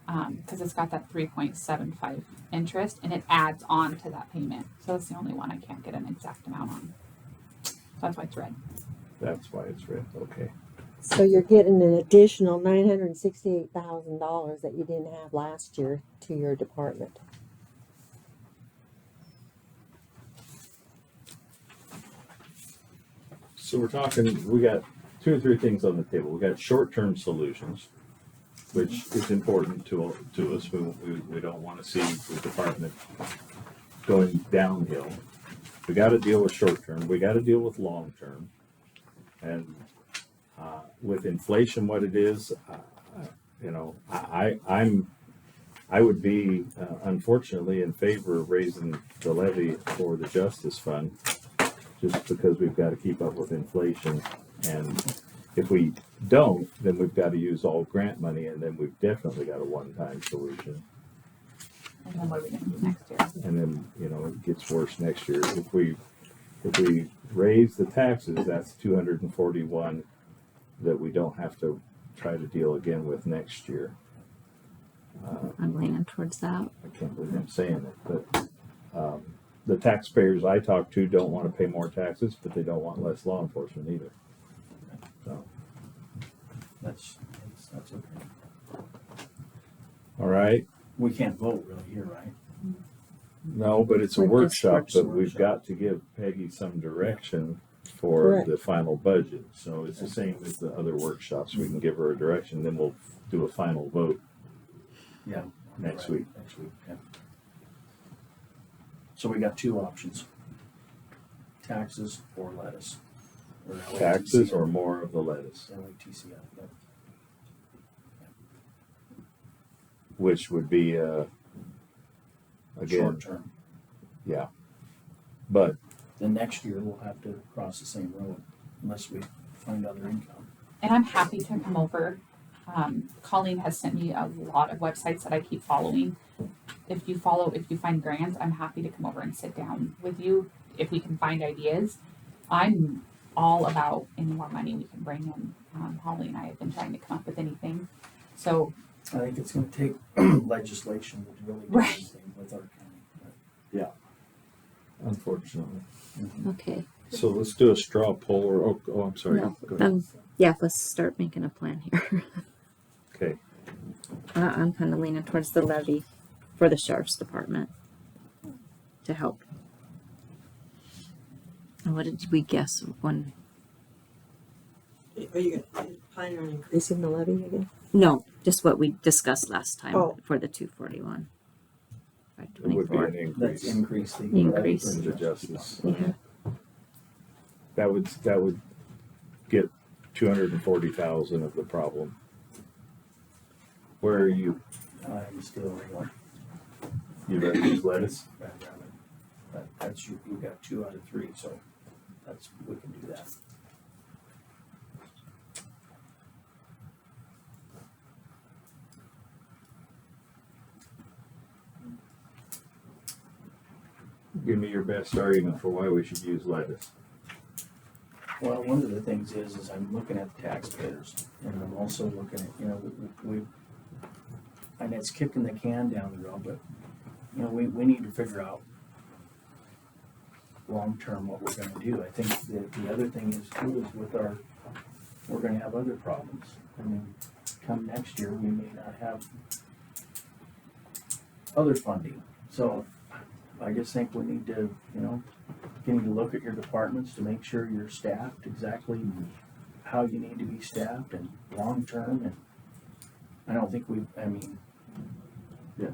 because it's got that 3.75 interest and it adds on to that payment. So that's the only one I can't get an exact amount on. That's why it's red. That's why it's red. Okay. so you're getting an additional $968,000 that you didn't have last year to your department. So we're talking, we got 2 or 3 things on the table. We got short-term solutions, which is important to us. We don't want to see the department going downhill. We got to deal with short-term. We got to deal with long-term. And with inflation, what it is, you know, I would be unfortunately in favor of raising the levy for the justice fund, just because we've got to keep up with inflation. And if we don't, then we've got to use all grant money, and then we've definitely got a one-time solution. And then what are we gonna do next year? And then, you know, it gets worse next year. If we raise the taxes, that's 241 that we don't have to try to deal again with next year. I'm leaning towards that. I can't believe I'm saying it, but the taxpayers I talk to don't want to pay more taxes, but they don't want less law enforcement either. So, That's okay. all right. We can't vote really here, right? No, but it's a With this workshop, but workshop. we've got to give Peggy some direction for Correct. the final budget. So it's the same as the other workshops. We can give her a direction, then we'll do a final vote. Yeah. Next Right, week. Next week, yeah. So we got two options. Taxes or lettuce. Or Taxes LATCF. or more of the lettuce, LATCF, yeah. which would be, again, Short term. yeah. But Then next year we'll have to cross the same road unless we find other income. And I'm happy to come over. Colleen has sent me a lot of websites that I keep following. If you find grants, I'm happy to come over and sit down with you if we can find ideas. I'm all about any more money we can bring in. Holly and I have been trying to come up with anything. So I think it's gonna take legislation to really do Right. anything with our county. unfortunately. Okay. So let's do a straw poll or, oh, I'm sorry. No, Go ahead. yeah, let's start making a plan here. Okay. I'm kind of leaning towards the levy for the sheriff's department to help. And what did we guess when? Are you planning on increasing the levy again? No, just what we discussed last time Oh. for the 241. It would be 524. an Let's increase increase the. Increase. in the justice. Yeah. That would get 240,000 of the problem. Where are you? I'm still regular. You ready to lettuce? That's you got 2 out of 3, so we can do that. Give me your best argument for why we should use lettuce. Well, one of the things is I'm looking at the taxpayers, and I'm also looking at, we and it's kicking the can down the road, but, we need to figure out long-term what we're gonna do. I think the other thing is too, is we're gonna have other problems. I mean, come next year, we may not have other funding, so I just think we need to, you need to look at your departments to make sure you're staffed exactly how you need to be staffed and long-term, and I don't think Yeah,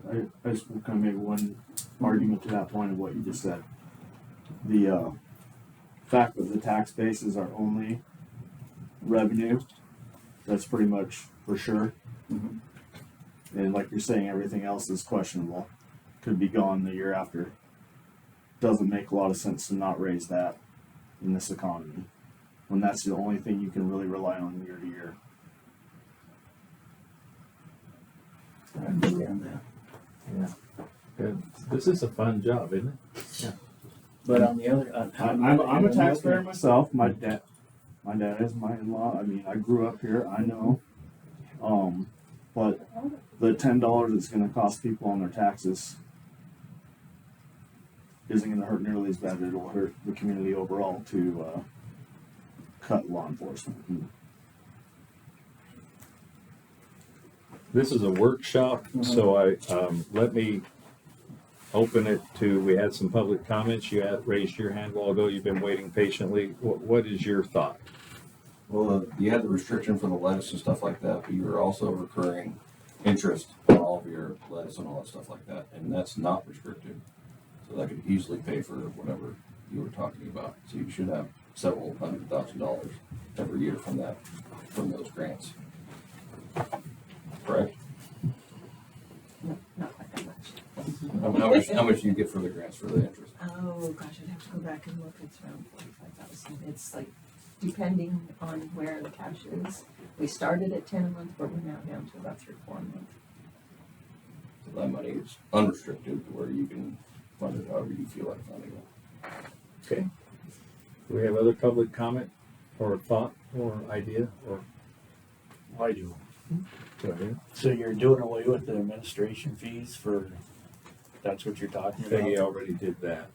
I just will kind of make one argument to that point of what you just said. The fact that the tax base is our only revenue, that's pretty much for sure. Mhm. And like you're saying, everything else is questionable, could be gone the year after. Doesn't make a lot of sense to not raise that in this economy, when that's the only thing you can really rely on year to year. I understand that. Good. This is a fun job, isn't it? But on the other, I'm a taxpayer myself. My dad is my in-law. I mean, I grew up here. I know. But the $10 it's going to cost people on their taxes isn't going to hurt nearly as bad. It'll hurt the community overall to cut law enforcement. This is a workshop, so let me open it to, we had some public comments. You raised your hand a while ago. You've been waiting patiently. What is your thought? Well, you had the restriction for the lettuce and stuff like that, but you were also recurring interest on all of your lettuce and all that stuff like that, and that's not restricted. So that could easily pay for whatever you were talking about. So you should have several $100,000 every year from those grants. Correct? No, not quite that much. How much do you get for the grants for the interest? Oh, gosh, I'd have to go back and look, it's around 45,000, it's like, depending on where the cash is. We started at 10 a month, but we're now down to about 3 or 4 a month. So that money is unrestricted, where you can fund it however you feel like funding it. Okay. Do we have other public comment or thought or idea or? I do. Go ahead. So you're doing away with the administration fees for, that's what you're talking Peggy about? already did that.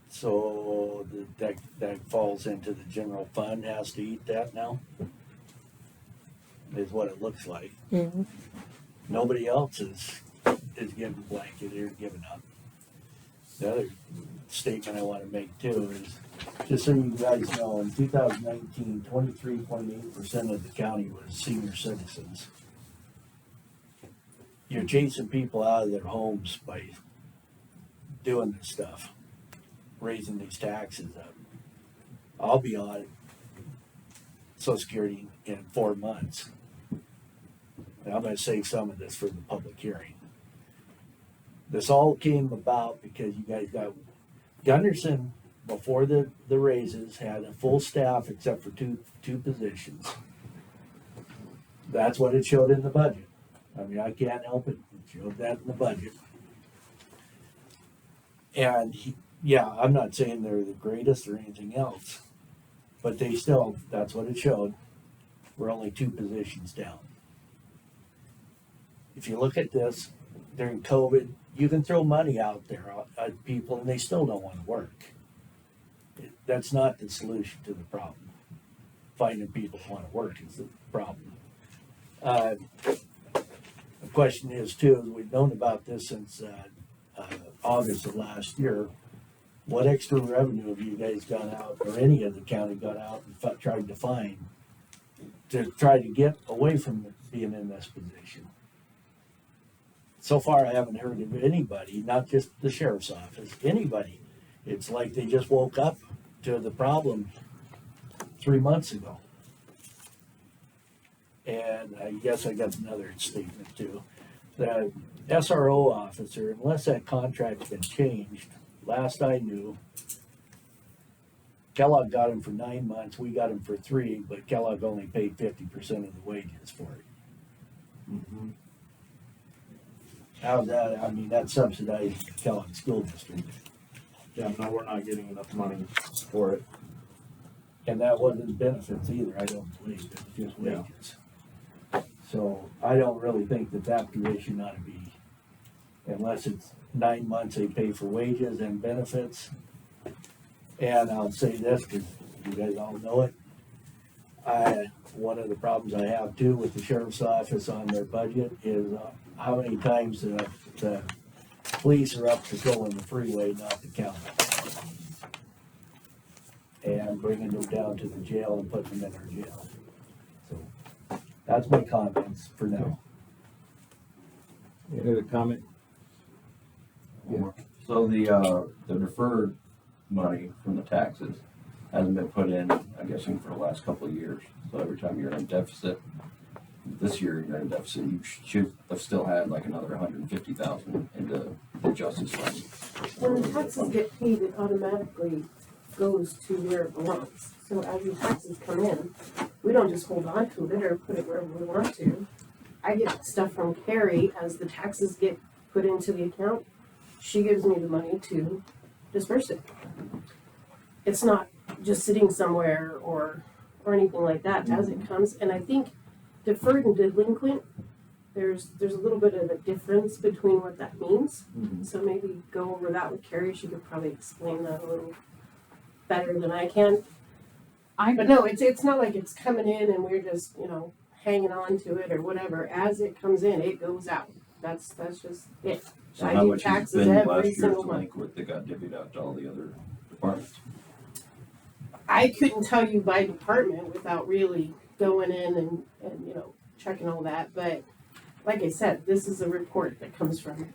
So that falls into the general fund, has to eat that now? Is what it looks like. Mhm. Nobody else is getting blanketed or giving up. The other statement I want to make too is, just so you guys know, in 2019, 23.8% of the county was senior citizens. You're chasing people out of their homes by doing this stuff, raising these taxes up. I'll be on Social Security in 4 months. And I'm gonna save some of this for the public hearing. This all came about because you guys got, Gunderson, before the raises, had a full staff except for two positions. That's what it showed in the budget. I mean, I can't help it, it showed that in the budget. And yeah, I'm not saying they're the greatest or anything else, but they still, that's what it showed. We're only 2 positions down. If you look at this during COVID, you can throw money out there at people and they still don't want to work. That's not the solution to the problem. Finding people who want to work is the problem. The question is too, we've known about this since August of last year. What extra revenue have you guys gone out, or any of the county gone out and tried to find to try to get away from being in this position? So far, I haven't heard of anybody, not just the sheriff's office, anybody. It's like they just woke up to the problem 3 months ago. And I guess I got another statement too. The SRO officer, unless that contract's been changed, last I knew, Kellogg got him for 9 months, we got him for 3, but Kellogg only paid 50% of the wages for it. Mm-hmm. How's that? I mean, that's subsidizing the Kellogg School District. Yeah, no, we're not getting enough money for it. And that wasn't benefits either, I don't believe, it was just Yeah. wages. So I don't really think that position ought to be, unless it's 9 months, they pay for wages and benefits. And I'll say this, because you guys all know it. One of the problems I have too with the sheriff's office on their budget is how many times the police are up patrolling the freeway, not the county. And bringing them down to the jail and putting them in our jail. So that's my comments for now. Any other comment? So the deferred money from the taxes hasn't been put in, I'm guessing, for the last couple of years. So every time you're in deficit, this year you're in deficit, you should have still had like another 150,000 into the justice fund. When the taxes get paid, it automatically goes to where it belongs. So as your taxes come in, we don't just hold on to it or put it wherever we want to. I get stuff from Carrie as the taxes get put into the account. She gives me the money to disperse it. It's not just sitting somewhere or anything like that as it comes. And I think deferred and delinquent, there's a little bit of a difference between what that means. Mm-hmm. So maybe go over that with Carrie. She could probably explain that a little better than I can. But no, it's not like it's coming in and we're just, hanging on to it or whatever. As it comes in, it goes out. That's just it. So I how do much has taxes been every last year's single month. delinquent that got divvied out to all the other departments? I couldn't tell you by department without really going in and checking all that. But like I said, this is a report that comes from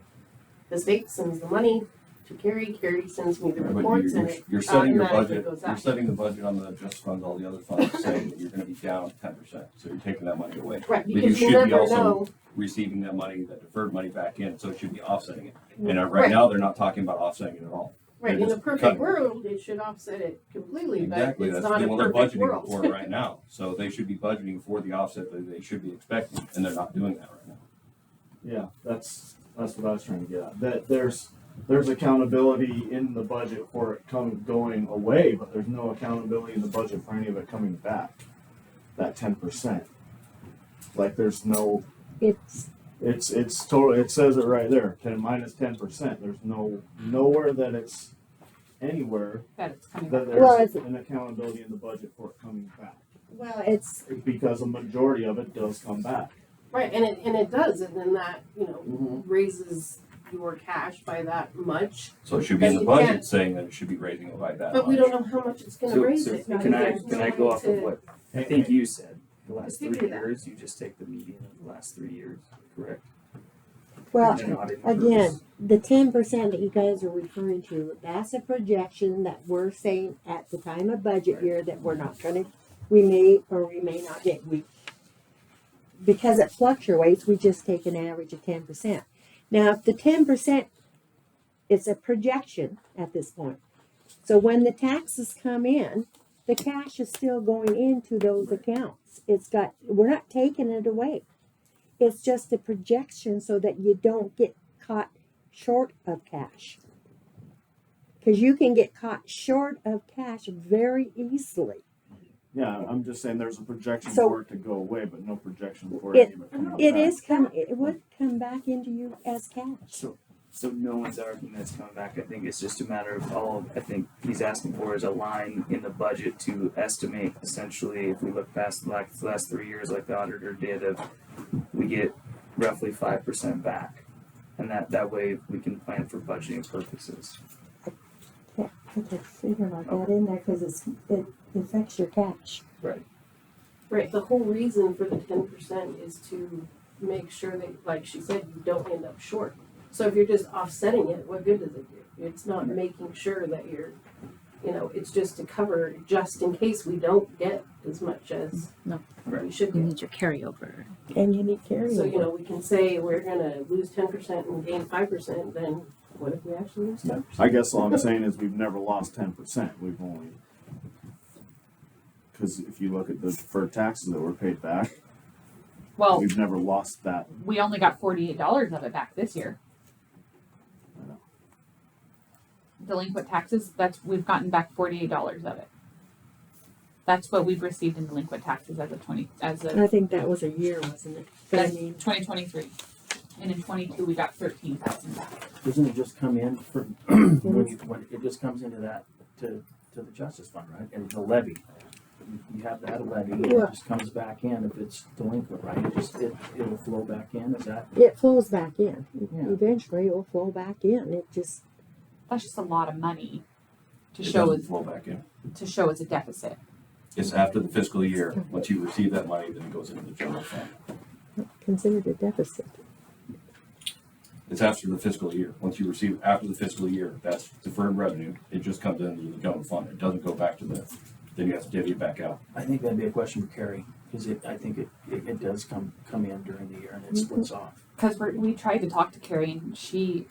the state, sends the money to Carrie, Carrie sends me the But reports and it you're setting your automatically budget, goes you're up. setting the budget on the just funds, all the other funds, saying that you're gonna be down 10%, so you're taking that money away. Right, But you because you should be never also know, receiving that money, that deferred money back in, so it should be offsetting it. And right Right. now, they're not talking about offsetting it at all. right, They're in a just perfect cutting. world, it should offset it completely, but Exactly, it's that's not a what they're perfect budgeting world. for right now, so they should be budgeting for the offset that they should be expecting, and they're not doing that right now. Yeah, that's what I was trying to get at. That there's accountability in the budget for it going away, but there's no accountability in the budget for any of it coming back. That 10%. Like there's no. It's total. It says it right there. 10% There's nowhere that it's anywhere That it's coming that back. there's Well, it's- an accountability in the budget for it coming back. Well, it's, Because a majority of it does come back. Right, and it does, and then that, Mm-hmm. raises your cash by that much, So it should be in the But you budget can't- saying that it should be raising it by that but we much. don't know how much it's gonna So, raise so it. can I go off of To- what I think you said? The last To 3 figure that. years, you just take the median of the last 3 years, correct? well, And then audit again, purpose. the 10% that you guys are referring to, that's a projection that we're saying at the time of budget year that we're not gonna, we may or we may not get. Because it fluctuates, we just take an average of 10%. Now, if the 10%, it's a projection at this point. So when the taxes come in, the cash is still going into those accounts. We're not taking it away. It's just a projection so that you don't get caught short of cash. Because you can get caught short of cash very easily. Yeah, I'm just saying there's a projection So- for it to go away, but no projection for It- any of it coming It back. it would come back into you as cash. So no one's arguing that's coming back. I think it's just a matter of I think he's asking for is a line in the budget to estimate essentially if we look past the last 3 years like the auditor did of we get roughly 5% back. And that way we can plan for budgeting purposes. Put a figure like that in there because it affects your cash. Right, the whole reason for the 10% is to make sure that, like she said, you don't end up short. So if you're just offsetting it, what good does it do? It's not making sure that you're, it's just to cover, just in case we don't get as much as No. we should You get. need your carryover. And you need carryover. So, we can say we're gonna lose 10% and gain 5%, then what if we actually lose 10%? I guess all I'm saying is we've never lost 10%. We've only, because if you look at the deferred taxes that were paid back, Well, we've never lost that. we only got $48 of it back this year. Delinquent taxes, we've gotten back $48 of it. That's what we've received in delinquent taxes I think that was a year, wasn't it? But I that's mean, 2023. And in 22 we got 13,000 back. Doesn't it just come in for, when it just comes into that, to the justice fund, right? And the levy. You have that levy, it Yeah. just comes back in if it's delinquent, right? It'll flow back in, is that? it flows back in. Yeah. Eventually, it will flow back in. That's just a lot of money to It show doesn't as flow back in. a deficit. It's after the fiscal year. Once you receive that money, then it goes into the general fund. Considered a deficit. It's after the fiscal year. Once you receive after the fiscal year, that's deferred revenue. It just comes into the general fund. It doesn't go back to then you have to divvy it back out. I think that'd be a question for Carrie, because I think it does come in during the year and it splits off. Because we tried to talk to Carrie and she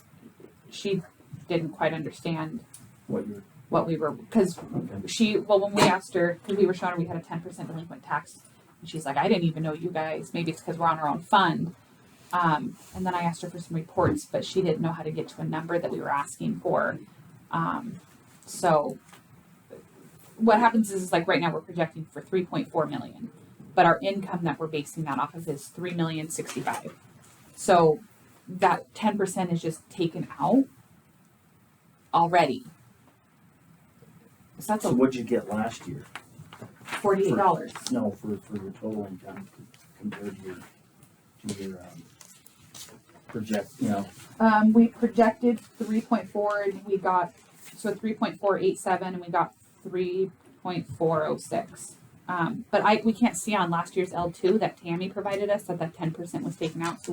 didn't quite understand What you're, what we were, because when we asked her, because we were showing her we had a 10% delinquent tax, and she's like, I didn't even know you guys, maybe it's because we're on our own fund. And then I asked her for some reports, but she didn't know how to get to a number that we were asking for. So what happens is like right now we're projecting for 3.4 million, but our income that we're basing that off of is 3,065,000. So that 10% is just taken out already. So that's so what'd you get last year? $48. No, for your total income compared to your project, We projected 3.4 and we got, so 3.487 and we got 3.406. But we can't see on last year's L2 that Tammy provided us that 10% was taken out, so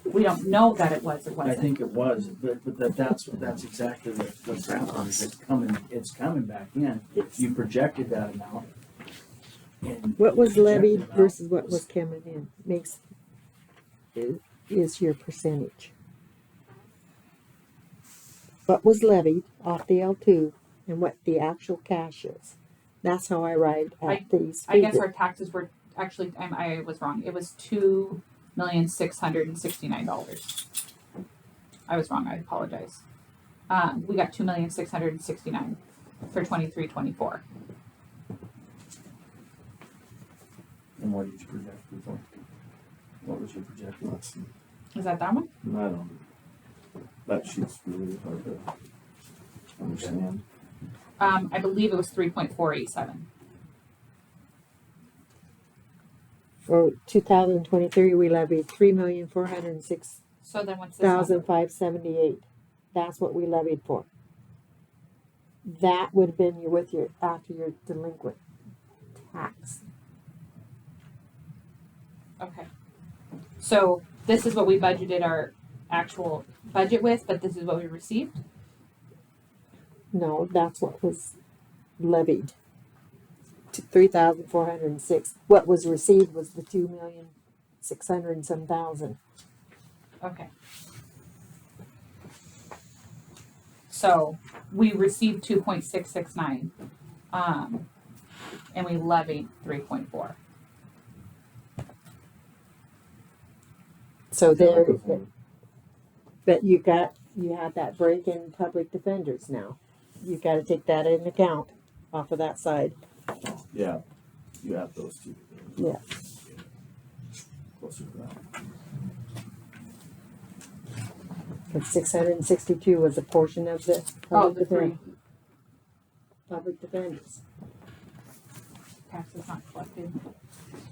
we don't know that it was or I wasn't. think it was, but that's exactly what's happening, is it's coming back in. You projected that amount. And What was the levied projected amount versus what was coming in is your percentage. What was levied off the L2 and what the actual cash is. That's how I arrived at these I guess figures. our taxes were actually, I was wrong. It was $2,669,000. I was wrong. I apologize. We got $2,669,000 for 23-24. And what did you project before? What was your projection? Is that one? I don't. That sheet's really hard to understand. I believe it was 3.487. For 2023, we levied $3,406,578. So then what's this number? That's what we levied for. That would have been after your delinquent tax. Okay. So this is what we budgeted our actual budget with, but this is what we received? No, that's what was levied. 3,406. What was received was the 2,600,000 and some thousand. Okay. So we received 2.669, and we levied 3.4. So there, but you had that break in public defenders now. You got to take that into account off of that side. Yeah, you have those two. Yeah. Closer to that. And 662 was a portion of the The three public defenders. taxes not collected,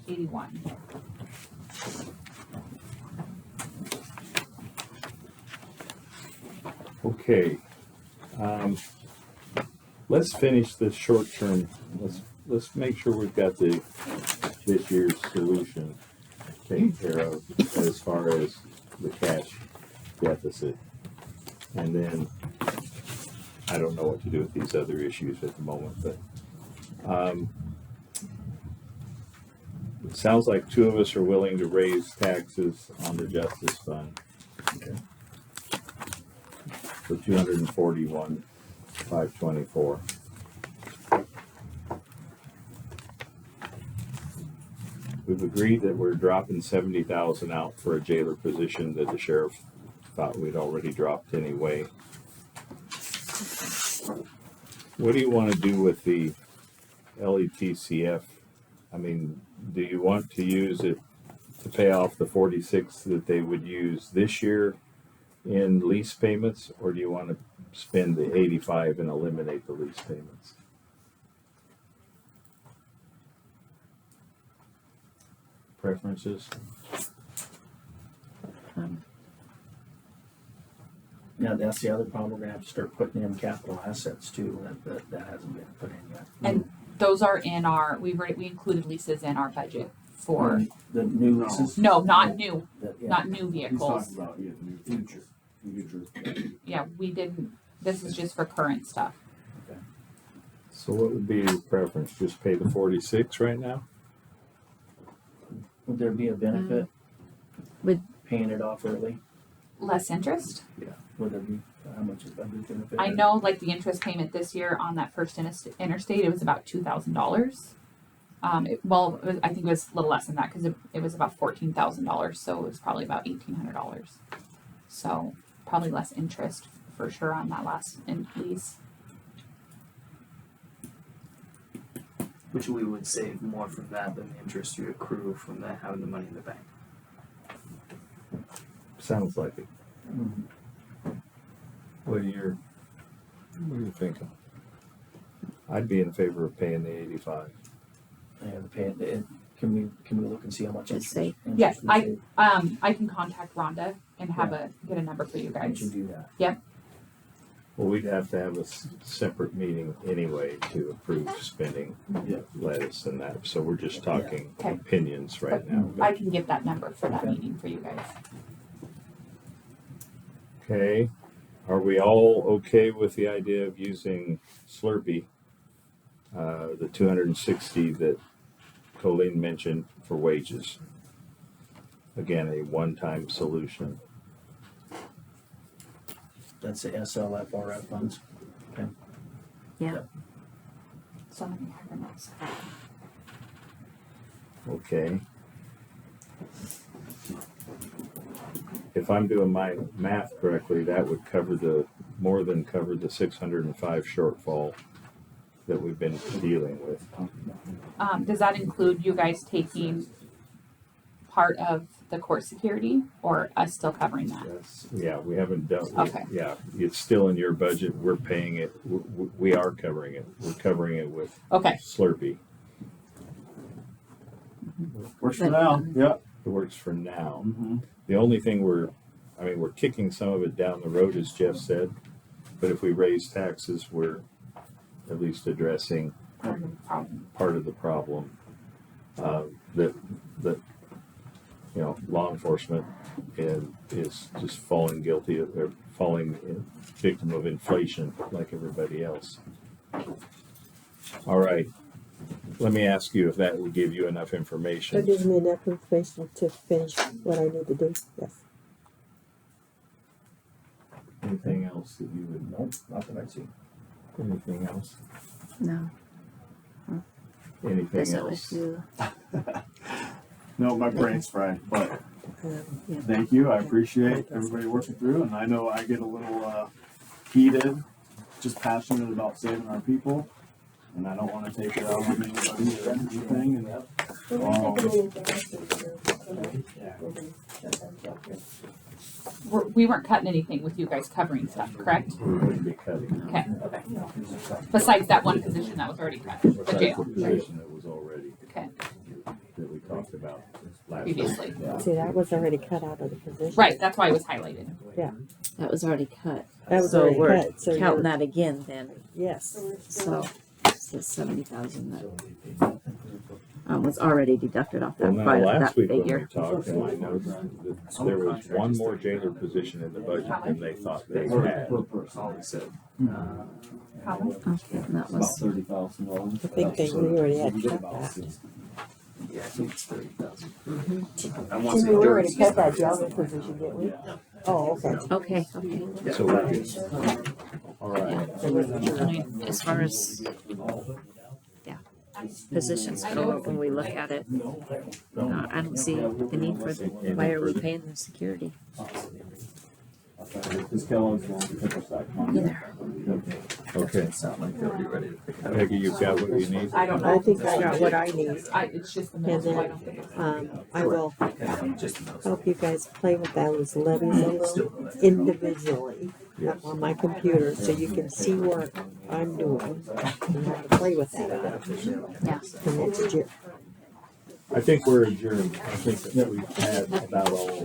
81. Okay. Let's finish this short term. Let's make sure we've got this year's solution taken care of as far as the cash deficit. And then I don't know what to do with these other issues at the moment, but it sounds like two of us are willing to raise taxes on the justice fund. Okay. For 241,524. We've agreed that we're dropping 70,000 out for a jailer position that the sheriff thought we'd already dropped anyway. What do you want to do with the LETCF? I mean, do you want to use it to pay off the 46 that they would use this year in lease payments, or do you want to spend the 85 and eliminate the lease payments? Preferences? Yeah, that's the other problem. We're gonna have to start putting in capital assets too. That hasn't been put in yet. And those are in we included leases in our budget for, The new leases. no, not new, Yeah. not new He's vehicles. talking about future. Yeah, we didn't, this is just for current stuff. So what would be your preference? Just pay the 46 right now? Would there be a benefit? Would- Paying it off early? Less interest? Would there be, how much is that benefit? I know like the interest payment this year on that first interstate, it was about $2,000. I think it was a little less than that because it was about $14,000. So it was probably about $1,800. So probably less interest for sure on that last lease. Which we would save more from that than the interest you accrue from that having the money in the bank. Sounds like it. Mhm. What are you thinking? I'd be in favor of paying the 85. Yeah, the pay, can we look and see how much Just interest? say- Yes, interest we save? I can contact Rhonda and get a number for you We guys. should do that. Yep. Well, we'd have to have a separate meeting anyway to approve spending Yeah. lettuce and that, so we're just talking Okay. opinions right now. I can get that number for that meeting for you guys. Okay, are we all okay with the idea of using Slurpee? The 260 that Colleen mentioned for wages. Again, a one-time solution. That's the SLFRF funds. So let me have your notes. Okay. If I'm doing my math correctly, that would more than cover the 605 shortfall that we've been dealing with. Does that include you guys taking part of the court security or us still covering that? Yeah, we haven't dealt with, Okay. yeah, it's still in your budget. We're paying it. We are covering it. We're covering it with Okay, Slurpee. Works for now, yeah. It works for now. Mm-hmm. The only thing we're kicking some of it down the road, as Jeff said, but if we raise taxes, we're at least addressing part of the problem. That law enforcement is just falling victim of inflation like everybody else. All right. Let me ask you if that will give you enough That information. gives me enough information to finish what I need to do, yes. Anything else that you would know? Not that I see. Anything else? No, Anything guess it else? was you. No, my brain's fried, but Yeah. thank you. I appreciate everybody working through, and I know I get a little heated, just passionate about saving our people, and I don't want to take it out on anybody or anything. And we weren't cutting anything with you guys covering stuff, correct? We wouldn't be cutting. Okay. Besides that one position that was already cut, the Besides jail. the position that was already, Okay, that we talked about last previously. See, that was already cut out of the position. Right, that's why it was highlighted. That was already cut. That was So already we're cut, so counting you're- that again then. Yes. So it's the 70,000 that was already deducted off Well, that, now, that last week when we figure. talked, in my notes, that there was one more jailer position in the budget than they thought they had. Always said. Okay, and that was, $30,000. I think they already had cut that. Yeah, I think it's 30,000. I See, want to say we already 30. cut that jailer position, didn't we? Oh, okay. okay. So we're good. All right. I mean, as far as, positions go, when we look at it, I don't see the need for, why are we paying the security? Because Kellogg's won't pick us that money. Either. Okay. Sound like they'll be ready to pick it up. Peggy, you've got what you need? I don't know. I think I got what I need. It's just the middle And school. I then, don't think it's. I will Just those. help you guys play with those levies a little individually up on my computer so you can see what I'm doing and how to play with that a little. Yeah. And that's a I think we're adjourned. I think that we've had about all